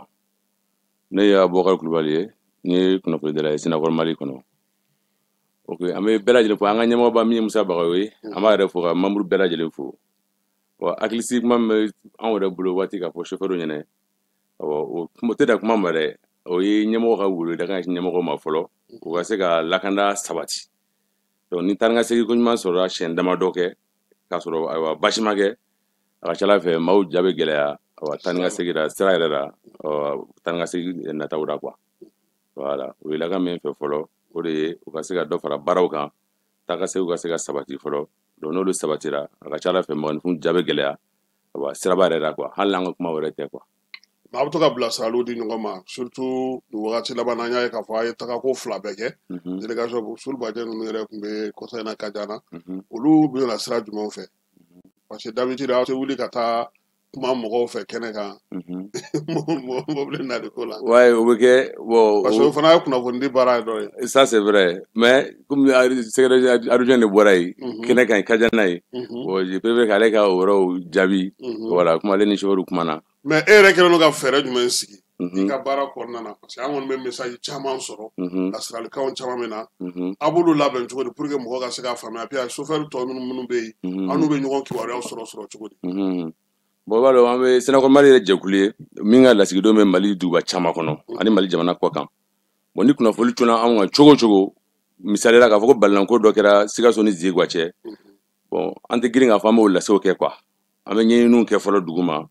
ne ye Abubakar Kulubali ye n ye kunnafonidila ye Sinakor Mali kɔnɔ ok an bɛ bɛɛ lajɛlen fo an ka ɲɛmɔgɔba min ye Musa Bagayogo ye an b'a yɛrɛ fo ka membre bɛɛ lajɛlen fo wa hakilisi kuma min bɛ anw yɛrɛ bolo waati k'a fɔ chauffeur ɲɛna o tɛ da kuma ma dɛ o ye ɲɛmɔgɔ ka wele da kan ɲɛmɔgɔ ma fɔlɔ u ka se ka lakanda sabati donc ni taa ni ka segin ko ɲuman sɔrɔla siɲɛ damadɔ kɛ k'a sɔrɔ ayiwa basi ma kɛ a ka ca Ala fɛ maaw ja bɛ gɛlɛya taa ni ka segin la sira yɛrɛ la taa ni ka segin nataw la quoi voilà o ye lakan min fɛ fɔlɔ o de ye u ka se ka dɔ fara baaraw kan taa ka segin ka se ka sabati fɔlɔ donc n'olu sabatira a ka ca Ala fɛ mɔgɔninfin ja bɛ gɛlɛya siraba yɛrɛ la quoi hali n'an ka kuma wɛrɛ tɛ quoi. A bɛ to ka bilasiraliw di ɲɔgɔn ma surtout nin wagati laban na an y'a ye k'a fɔ a ye tagako 2 bɛɛ kɛ délégation Sulu Bajɛ ninnu yɛrɛ tun bɛ kɔsɔ in na Kadiana olu bɛ na sira jumɛnw fɛ parce que d'habitude aw tɛ wuli ka taa kuma mɔgɔw fɛ kɛnɛ kan mobili nali ko la. Ouais o bɛ kɛ bon parce que o fana ye kunnafoni di baara ye dɔ ye. Ça c'est vrai mais comme secrétaire adjoint de bɔra yen kɛnɛ kan Kadiana ye bon je préfère k'ale ka o yɔrɔw jaabi voilà kuma ale ni chauffeur kumana. Mais e yɛrɛ kɛlen don ka fɛɛrɛ jumɛn sigi i ka baara kɔnɔna na parce que an kɔni bɛ message caman sɔrɔ lasiralikanw caman bɛ na a b'olu labɛn cogo di pour que mɔgɔ ka se k'a faamuya puis chauffeur tɔ minnu bɛ yen an n'u bɛ ɲɔgɔn kibaruyaw sɔrɔ cogo di. Bon i b'a dɔn an bɛ Sénégal Mali yɛrɛ jɛkulu ye min ka lasigidenw bɛ Mali duguba caman kɔnɔ ani Mali jamana kɔ kan bon ni kunnafoni cunna anw kan cogo o cogo misali la k'a fɔ ko balinako dɔ kɛra Sikaso ni Ziguwa cɛ bon an tɛ girin k'a fɔ an b'o lasew kɛ quoi an bɛ ɲɛɲiniw kɛ fɔlɔ dugu ma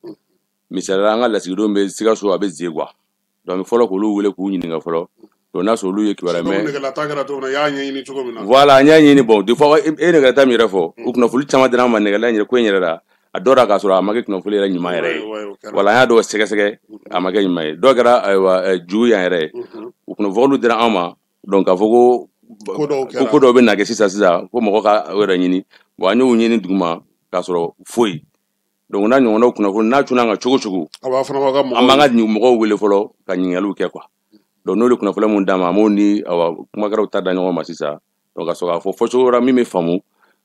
misali la an ka lasigidenw bɛ Sikaso a bɛ Ziguwa donc an bɛ fɔlɔ k'olu wele k'u ɲininka fɔlɔ donc n'a sɔrɔ olu ye kibaruya mɛn voilà an y'a ɲɛɲini bon des fois e nɛgɛlata min yɛrɛ fɔ o kunnafoni caman dira an ma nɛgɛla in yɛrɛ ko in yɛrɛ la a dɔw la k'a sɔrɔ a ma kɛ kunnafoni yɛrɛ ɲuman yɛrɛ ye voilà an y'a dɔw sɛgɛsɛgɛ a ma kɛ ɲuman ye dɔw kɛra ayiwa jugu yan yɛrɛ ye u kunnafoniw dira an ma donc k'a fɔ ko ko dɔw bɛ na kɛ sisan ko mɔgɔ ka o yɛrɛ ɲini bon an y'o ɲini dugu ma k'a sɔrɔ foyi donc n'a ɲɔgɔnnaw kunnafoni n'a cunna an kan cogo o cogo an b'an ka mɔgɔw wele fɔlɔ ka ɲininkaliw kɛ quoi donc n'olu kunnafoni mun d'an ma an b'o ni kumakɛlaw ta da ɲɔgɔn ma sisan donc ka sɔrɔ k'a fɔ fɔcogo wɛrɛ min bɛ faamu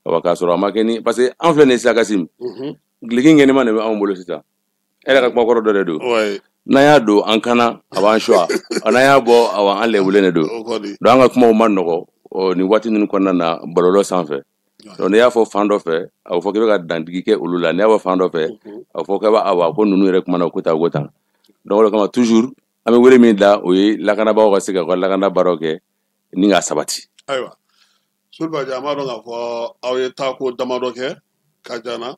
k'a sɔrɔ a ma kɛ ni parce que an filɛ nin ye sisan Kassim gileki ŋɛnima de bɛ anw bolo sisan e yɛrɛ ka kumakɔrɔ dɔ de don n'an y'a don an kana a b'an suwa n'an y'a bɔ an lɛwulen de don donc an ka kumaw ma nɔgɔ nin waati ninnu kɔnɔna na bɔlɔlɔ sanfɛ donc n'i y'a fɔ fan dɔ fɛ a bɛ fɔ k'i bɛ ka dantigi kɛ olu la n'i y'a fɔ fan dɔ fɛ a bɛ fɔ k'i b'a ko ninnu yɛrɛ kumana ko tan ko tan donc o de kama toujours an bɛ wele min da o ye lakanabagaw ka se ka lakana baaraw kɛ ni k'a sabati. Ayiwa Sulu Bajɛ an b'a dɔn k'a fɔ aw ye taako damadɔ kɛ Kadiana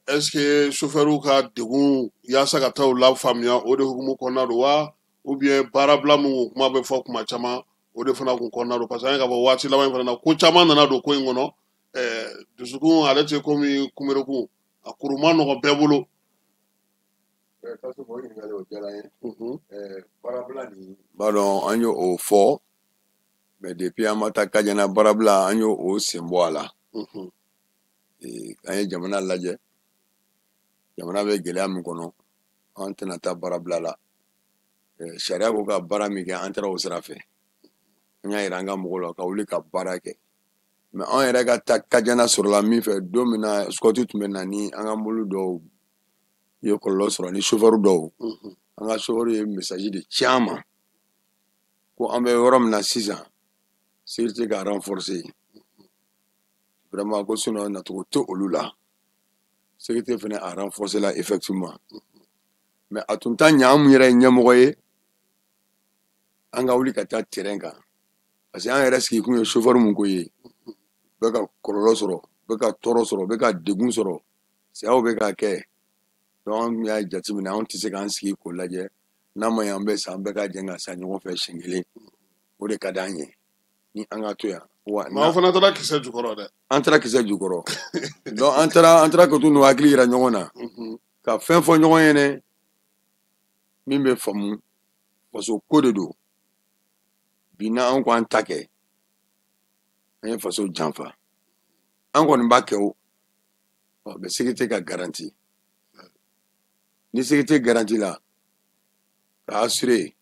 est-ce que chauffeur ka degun yaasa ka taa u lafaamuya o de hukumu kɔnɔna don wa ou bien baarabila mun kuma bɛ fɔ kuma caman o de fana kun kɔnɔna don parce que an ye k'a fɔ waati laban in fana na ko caman nana don ko in kɔnɔ dusukun ale tɛ komi kunberekun a kuru ma nɔgɔ bɛɛ bolo. Baarabila nin b'a dɔn an y'o fɔ mais depuis an ma taa Kadiana baarabila an y'o sen bɔ a la an ye jamana lajɛ jamana bɛ gɛlɛya min kɔnɔ an tɛna taa baarabila la sariya ko ka baara min kɛ an taara o sira fɛ an y'a yira an ka mɔgɔw la ka wuli ka baara kɛ mais an yɛrɛ ka taa Kadiana sɔrɔla min fɛ don min na Scott tun bɛ na ni an ka mobili dɔw ye kɔlɔlɔ sɔrɔ ni chauffeur dɔw an ka chauffeur ye message de ci an ma ko an bɛ yɔrɔ min na sisan sécurité ka renforcer vraiment ko sinon nacogo tɛ olu la sécurité fana a renforcer la effectivement mais a tun t'a ɲɛ an mun yɛrɛ ye ɲɛmɔgɔ ye an ka wuli ka taa terrain kan parce que an yɛrɛ sigi kun ye chauffeur mun ko ye bɛ ka kɔlɔlɔ sɔrɔ bɛ ka tɔɔrɔ sɔrɔ bɛ ka degun sɔrɔ sayaw bɛ ka kɛ donc an y'a jateminɛ an tɛ se k'an sigi k'o lajɛ n'a ma ɲɛ an bɛ sa an bɛɛ ka jɛ ka sa ɲɔgɔn fɛ siɲɛ kelen o de ka d'an ye ni an ka to yan. An fana taara kisɛ jukɔrɔ dɛ. An taara kisɛ jukɔrɔ donc an taara ka t'u n'u hakili yira ɲɔgɔn na ka fɛn fɔ ɲɔgɔn ye dɛ min bɛ faamu parce que ko de don bi n'an ko an ta kɛ an ye faso janfa an kɔni b'a kɛ o bɛ sécurité ka garanti ni sécurité garanti la ka assurer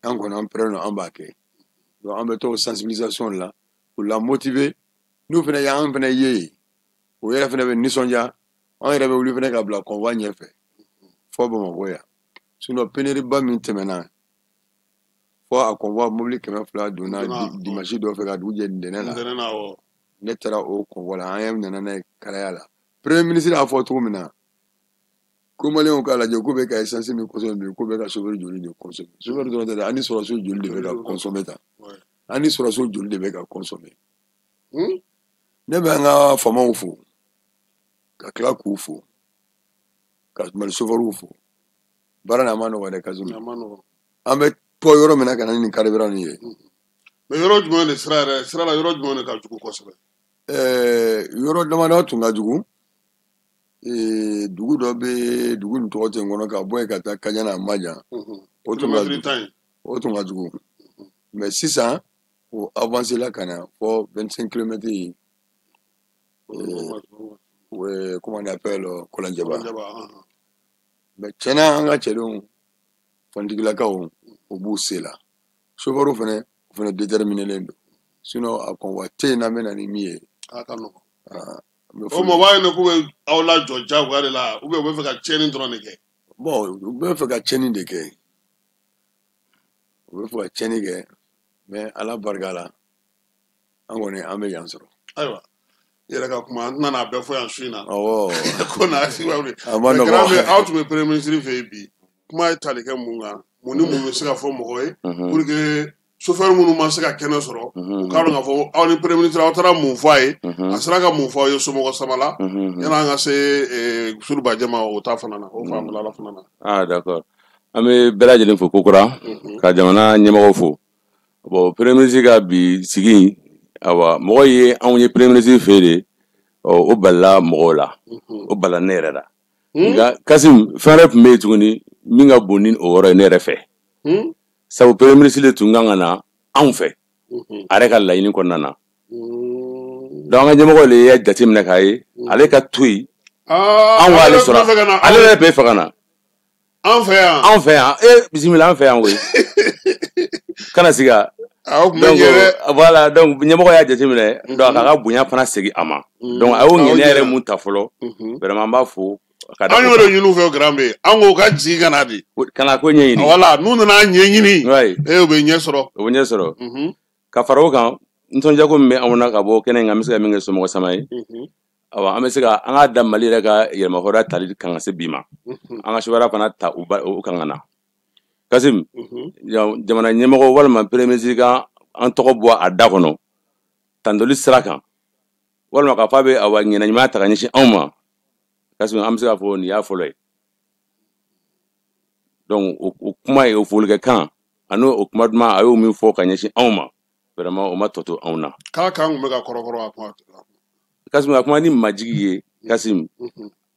an kɔni an pɛrɛn don an b'a kɛ donc an bɛ to sensibilisation la pour la motiver n'u fana y'an fana ye o yɛrɛ fana bɛ nisɔndiya an yɛrɛ bɛ wuli fana ka bila convoi ɲɛfɛ fɔ Bamakɔ yan sinon pénurie ba min tɛmɛna fɔ fo a convoi mobile kɛmɛ fila donna dimanche dɔ fɛ ka dugu jɛ ntɛnɛn la ne taara o convoi la an ye nana n'a ye kalaya la premier ministre y'a fɔ cogo min na ko maliyɛnw k'a lajɛ k'u bɛ ka essence min consommé bi k'u bɛ ka chauffeur joli de consommé chauffeur dɔrɔn tɛ dɛ ani sɔrɔso joli de bɛ ka consommé tan ani sɔrɔso joli de bɛ ka consommé ne bɛ an ka faamaw fo ka tila k'u fo ka mali chauffeur fo baara n'a ma nɔgɔ dɛ Kasimu an bɛ bɔ yɔrɔ min na ka na ni carburant nin ye mais yɔrɔ jumɛn de sira la yɔrɔ jumɛn de ka jugu kosɛbɛ yɔrɔ damadɔ tun ka jugu dugu dɔ bɛ dugu nin tɔgɔ tɛ n kɔnɔ ka bɔ yen ka taa Kaɲana a ma jan o tun ka jugu mais sisan o avancé la ka na fɔ 25 km ye comment on appelle Kɔlɔnjɛba mais tiɲɛna an ka cɛdenw fantigilakaw o b'u se la chauffeur fana déterminélen don sinon a convoi tɛ yen n'an bɛ na ni min ye a ka nɔgɔn o mɔgɔ b'a ye ne k'u bɛ aw lajɔ jagoya de la ou bien u bɛ fɛ ka tiɲɛni dɔrɔn de kɛ bon u bɛ fɛ ka tiɲɛni de kɛ u bɛ fɛ ka tiɲɛni kɛ mais ala barika la an kɔni an bɛ yan sɔrɔ ayiwa i yɛrɛ ka kuma n tɛna bɛɛ fɔ yan su in na awɔ ko na sibaw de a ma nɔgɔn aw tun bɛ premier ministre fɛ yen bi kuma ye tali kɛ mun kan mun ni mun bɛ se ka fɔ mɔgɔ ye pour que chauffeur minnu ma se ka kɛnɛ sɔrɔ u k'a dɔn k'a fɔ aw ni premier ministre aw taara mun fɔ a ye a sera ka mun fɔ aw ye somɔgɔ sama la yanni an ka se Sulubajɛ ma o ta fana na o fanfɛla fana na. Ah d'accord an bɛ bɛɛ lajɛlen fo kokura ka jamana ɲɛmɔgɔw fo bon premier ministre ka bi sigi awa mɔgɔ ye anw ye premier ministre fɛ de o balila mɔgɔw la o balila ne yɛrɛ la nka Kasimu fɛn wɛrɛ tun bɛ yen tuguni min ka bon ni o yɔrɔ ye ne yɛrɛ fɛ sabu premier ministre de tun kan ka na anw fɛ a yɛrɛ ka laɲini kɔnɔna na donc an ka ɲɛmɔgɔ de y'a jateminɛ k'a ye ale ka to yen anw k'ale sɔrɔ ale yɛrɛ bɛ fɛ ka na anw fɛ yan bisimila an fɛ yan koyi kana siga donc voilà donc ɲɛmɔgɔ y'a jateminɛ donc a ka bonya fana segin a ma donc a y'o ŋaniya yɛrɛ mun ta fɔlɔ vraiment an b'a fo an y'o de ɲini u fɛ Grand B an k'o ka jigin ka na de kana ko ɲɛɲini voilà n'u nana ɲɛɲini u bɛ ɲɛ sɔrɔ u bɛ ɲɛ sɔrɔ ka fara o kan nisɔndiyago min bɛ anw na ka bɔ kɛnɛ in kan an bɛ se ka min kɛ somɔgɔ sama ye awa an bɛ se ka an ka da Mali yɛrɛ ka yɛlɛmahɔrɔnya tali kan ka se bi ma an ka sɛbɛnna fana ta u kan ka na Kasimu jamana ɲɛmɔgɔ walima premier ministre ka an tɔgɔ bɔ a da kɔnɔ tantoli sira kan walima k'a fɔ a bɛ awa ŋɛnaɲumanya ta ka ɲɛsin anw ma Kasimu an bɛ se k'a fɔ nin y'a fɔlɔ ye donc o kuma ye o folikɛkan ani o kuma duman a y'o min fɔ ka ɲɛsin anw ma vraiment o ma tɔ to anw na k'a kan kun bɛ ka kɔrɔkɔrɔ a kuma Kasimu a kuma ni majigi ye Kasimu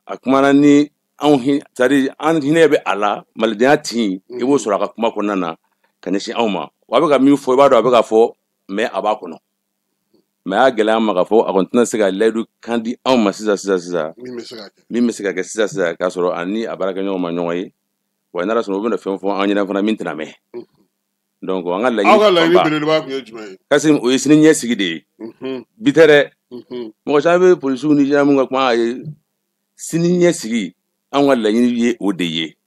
a kumana ni anw c'est-à-dire an hinɛ bɛ a la malidenya tin i b'o sɔrɔ a ka kuma kɔnɔna na ka ɲɛsin anw ma wa a bɛ ka min fɔ i b'a dɔn a bɛ ka fɔ mais a b'a kɔnɔ mais a y'a gɛlɛya an ma k'a fɔ a kɔni tɛna se ka layidu kan di anw ma sisan min bɛ se ka kɛ sisan k'a sɔrɔ ani a baarakɛɲɔgɔn ma ɲɔgɔn ye wa n'ala sɔnna u bɛna fɛn fɔ an ɲɛna fana min tɛna mɛn donc an ka laɲini belebeleba kun ye jumɛn ye Kasimu o ye sini ɲɛsigi de ye bi tɛ dɛ mɔgɔ caman bɛ polisiw ni gendarmew ka kuma a ye sini ɲɛsigi anw ka laɲini ye o de ye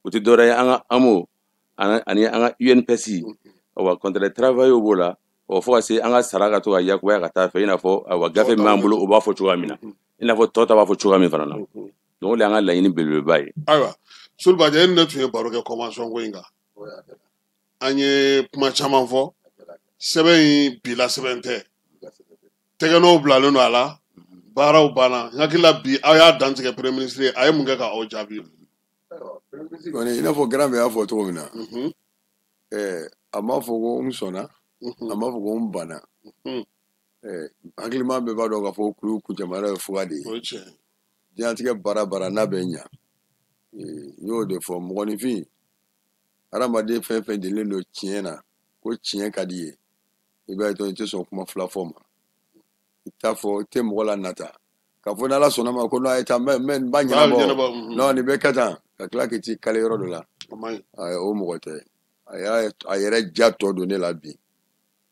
o tɛ dɔwɛrɛ ye an ka AMO ani an ka UNPS wa contrat de travail b'o la fo ka se an ka sara ka to ka yakubaya ka taa fɛ i n'a fɔ awa gafe min b'an bolo o b'a fɔ cogoya min na i n'a fɔ tɔ ta b'a fɔ cogoya min fana na donc o de y'an ka laɲini belebeleba ye. Ayiwa Sulubajɛ e ni ne tun ye baro kɛ convention ko in kan an ye kuma caman fɔ sɛbɛn in bila sɛbɛn tɛ tɛgɛnɔw bilalen don a la baaraw banna n hakili la bi aw y'a dantigɛ premier ministre ye a ye mun kɛ ka aw jaabi kɔni i n'a fɔ Grand B y'a fɔ cogo min na a m'a fɔ ko n sɔnna a m'a fɔ ko n banna hakilima bɛɛ b'a dɔn k'a fɔ kulu kuncɛmara ye fuga de ye diɲɛlatigɛ baara n'a bɛ ɲa n y'o de fɔ mɔgɔninfin hadamaden fɛn fɛn delilen don tiɲɛ na ko tiɲɛ ka di ye i b'a ye dɔrɔn i tɛ sɔn kuma fila fɔ ma i t'a fɔ i tɛ mɔgɔ la nata k'a fɔ n'ala sɔnna ma ko n'a ye taa n b'a ɲɛnabɔ non nin bɛ kɛ tan ka tila k'i t'i kale yɔrɔ dɔ la o mɔgɔ tɛ a yɛrɛ ja tɔ don ne la bi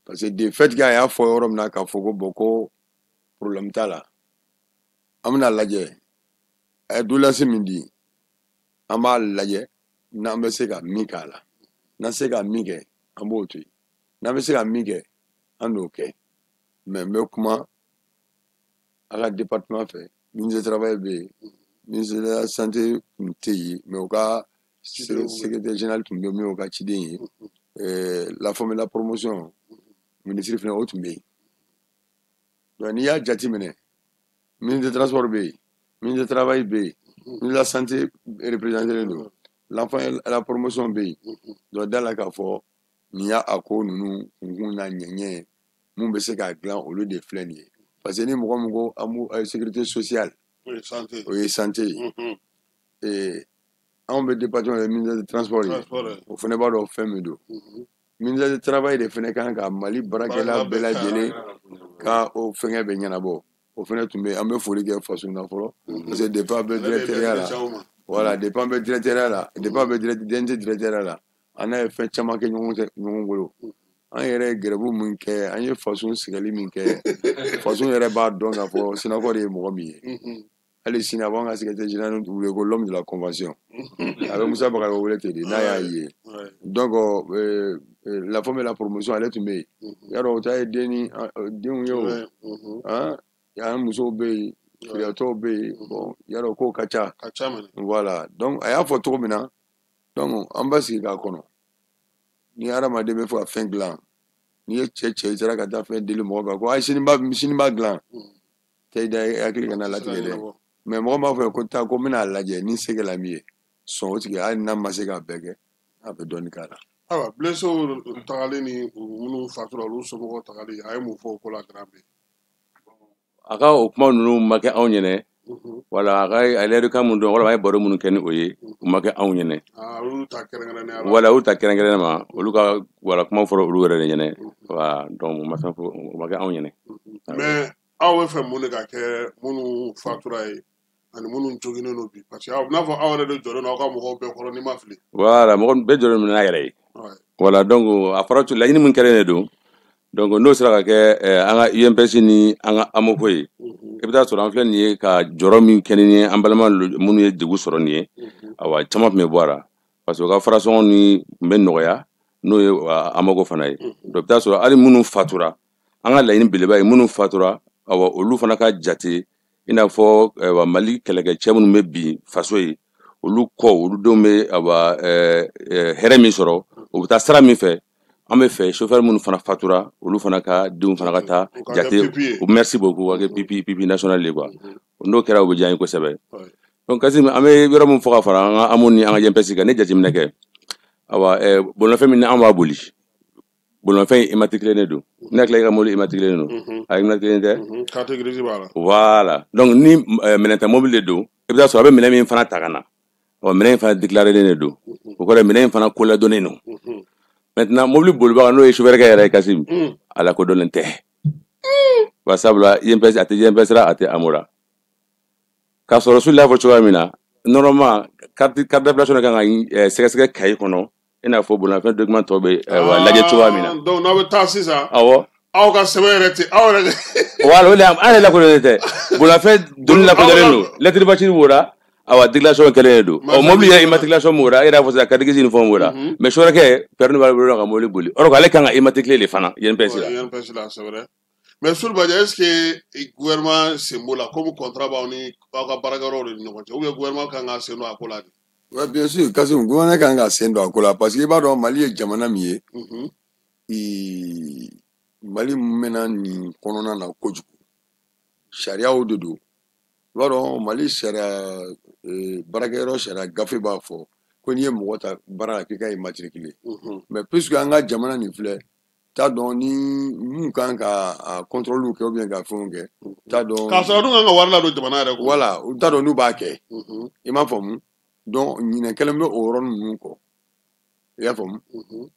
parce que de fait a y'a fɔ yɔrɔ min na k'a fɔ ko bon ko problème t'a la an bɛna lajɛ a ye doléance min di an b'a lajɛ n'an bɛ se ka min k'a la n'an se ka min kɛ an b'o to yen n'an bɛ se ka min kɛ an n'o kɛ mais n bɛ kuma a ka département fɛ ministre du travail bɛ yen ministre de la santé tun tɛ yen mais u ka secrétaire général tun bɛ min y'o ka ciden ye la forme de la promotion ministre fana o tun bɛ yen donc n'i y'a jateminɛ ministre de transport bɛ yen ministre du travail bɛ yen ministre de la santé représenté don l'enfant et la promotion bɛ yen donc da la k'a fɔ nin y'a ko ninnu kunkun n'a ɲɛɲɛ mun bɛ se k'a dilan olu de filɛ nin ye parce que ni mɔgɔ min ko an b'u sécurité sociale o ye santé ye anw bɛ département de ministère du transport ye o fana b'a dɔn fɛn min don ministère du travail de fana kan ka Mali baarakɛla bɛɛ lajɛlen ka o fɛngɛ bɛ ɲɛnabɔ o fana tun bɛ an bɛ foli kɛ faso na fɔlɔ parce que depuis an bɛ directeuriat la voilà depuis an bɛ directeuriat la depuis an bɛ DNT directeuriat la an n'a ye fɛn caman kɛ ɲɔgɔn bolo an yɛrɛ ye grève min kɛ an ye faso sigali min kɛ faso yɛrɛ b'a dɔn k'a fɔ Sinakɔ de ye mɔgɔ min ye hali sini a b'an ka secrétaire général wele ko l'homme de la convention a bɛ Musa Bakari wele ten de n'a y'a ye donc la forme et la promotion ale tun bɛ yen yarɔ o ta ye denw ye o an musow bɛ yen feerekɛtɔw bɛ yen bon yarɔ kow ka ca voilà donc a y'a fɔ cogo min na donc an b'a sigi k'a kɔnɔ ni hadamaden bɛ fɛ ka fɛn dilan n'i ye cɛ i sera ka taa fɛn deli mɔgɔ kan ko ayi sini b'a dilan tɛ i da hakili kana latigɛ dɛ mais mɔgɔ b'a fɔ ko taa ko n bɛna lajɛ ni se kɛla min ye sɔn o tigi hali n'a ma se k'a bɛɛ kɛ a bɛ dɔɔnin k'a la. ayiwa blessés tagali ni minnu fatura olu somɔgɔw tagali a ye mun fɔ o ko la grand bi. a ka o kuma ninnu ma kɛ anw ɲɛna wala a ka layirikan mun dɔn walima a ye baro minnu kɛ ni o ye u ma kɛ anw ɲɛna wala olu ta kɛrɛnkɛrɛnnen ma olu ka wala kuma fɔra olu yɛrɛ de ɲɛna wa donc u ma fɛn fɔ u ma kɛ anw ɲɛna. mais aw bɛ fɛ mun de ka kɛ minnu fatura ye ani minnu joginnen don bi parce que n'a fɔ aw yɛrɛ de jɔlen don aw ka mɔgɔw bɛɛ kɔrɔ ni ma fili. voilà mɔgɔ bɛɛ jɔlen don n'a yɛrɛ ye voilà donc a fɔra laɲini min kɛlen de don donc n'o sera ka kɛ an ka UNPS ni an ka AMOCO ye i bɛ taa sɔrɔ an filɛ nin ye ka jɔyɔrɔ min kɛ ni an balima minnu ye degun sɔrɔ nin ye awa caman tun bɛ bɔ a la parce que u ka farasɔngɔ ni tun bɛ nɔgɔya n'o ye AMOCO fana ye donc i bɛ taa sɔrɔ hali minnu fatura an ka laɲini belebeleba ye minnu fatura awa olu fana ka jate i n'a fɔ Mali kɛlɛkɛcɛ minnu bɛ bin faso ye olu kɔ olu denw bɛ hɛrɛ min sɔrɔ u bɛ taa sira min fɛ an bɛ fɛ chauffeur minnu fana fatura olu fana ka denw fana ka taa jate merci beaucoup ka kɛ pipi national ye quoi n'o kɛra o bɛ diya n ye kosɛbɛ donc Kasim an bɛ yɔrɔ min fɔ ka fara an ka AMO ni an ka UNPS kan ne jateminɛ kɛ awa bolimafɛn min an b'a boli bolimafɛn immatriculé don ne hakili la i ka mobili immatriculé don a immatriculé tɛ carte grise b'a la voilà donc ni minɛn ta mobile de don i bɛ taa sɔrɔ a bɛ minɛn min fana ta ka na minɛn in fana déclaré de don o kɔrɔ minɛn in fana koladɔnnen don maintenant mobile bolibaga n'o ye chauffeur kɛ yɛrɛ ye Kasim a lakodɔnnen tɛ wa sabula UNPS a tɛ UNPS ra a tɛ AMO ra k'a sɔrɔ Sule y'a fɔ cogoya min na normalement carte d'habitation kan ka sɛgɛsɛgɛ cahier kɔnɔ i n'a fɔ bolimafɛn document tɔw bɛ lajɛ cogoya min na donc n'aw bɛ taa sisan awɔ aw ka sɛbɛn yɛrɛ tɛ aw yɛrɛ voilà o de an yɛrɛ lakodɔnnen tɛ bolimafɛn donni lakodɔnnen don lettre baciri b'o la awa déclaration kɛlen de don mobile yɛrɛ immatriculation b'o la e yɛrɛ y'a fɔ sisan carte grise ni fɛnw b'o la mais chauffeur kɛ permis b'ale bolo ka mobile boli or que ale kan ka immatriculer de fana UNPS la c'est vrai mais Sule Badji est-ce que gouvernement sen b'o la comme contrat b'aw ni aw ka baarakɛyɔrɔw de ni ɲɔgɔn cɛ ou bien gouvernement kan ka sen don a ko la de. ouais bien sûr Kasim gouvernement kan ka sen don a ko la parce que i b'a dɔn Mali ye jamana min ye Mali mɛnna nin kɔnɔna na kojugu sariyaw de don i b'a dɔn Mali sariya baarakɛyɔrɔ sariya gafe b'a fɔ ko n'i ye mɔgɔ ta baara la k'i ka immatriculer mais puisque an ka jamana nin filɛ t'a dɔn ni mun kan ka contrôle kɛ ou bien ka fɛnw kɛ t'a dɔn k'a sɔrɔ n'u kan ka wari ladon jamana yɛrɛ kɔnɔ voilà u t'a dɔn n'u b'a kɛ i m'a faamu donc ɲinɛ kelen bɛ o yɔrɔ ninnu kɔ i y'a faamu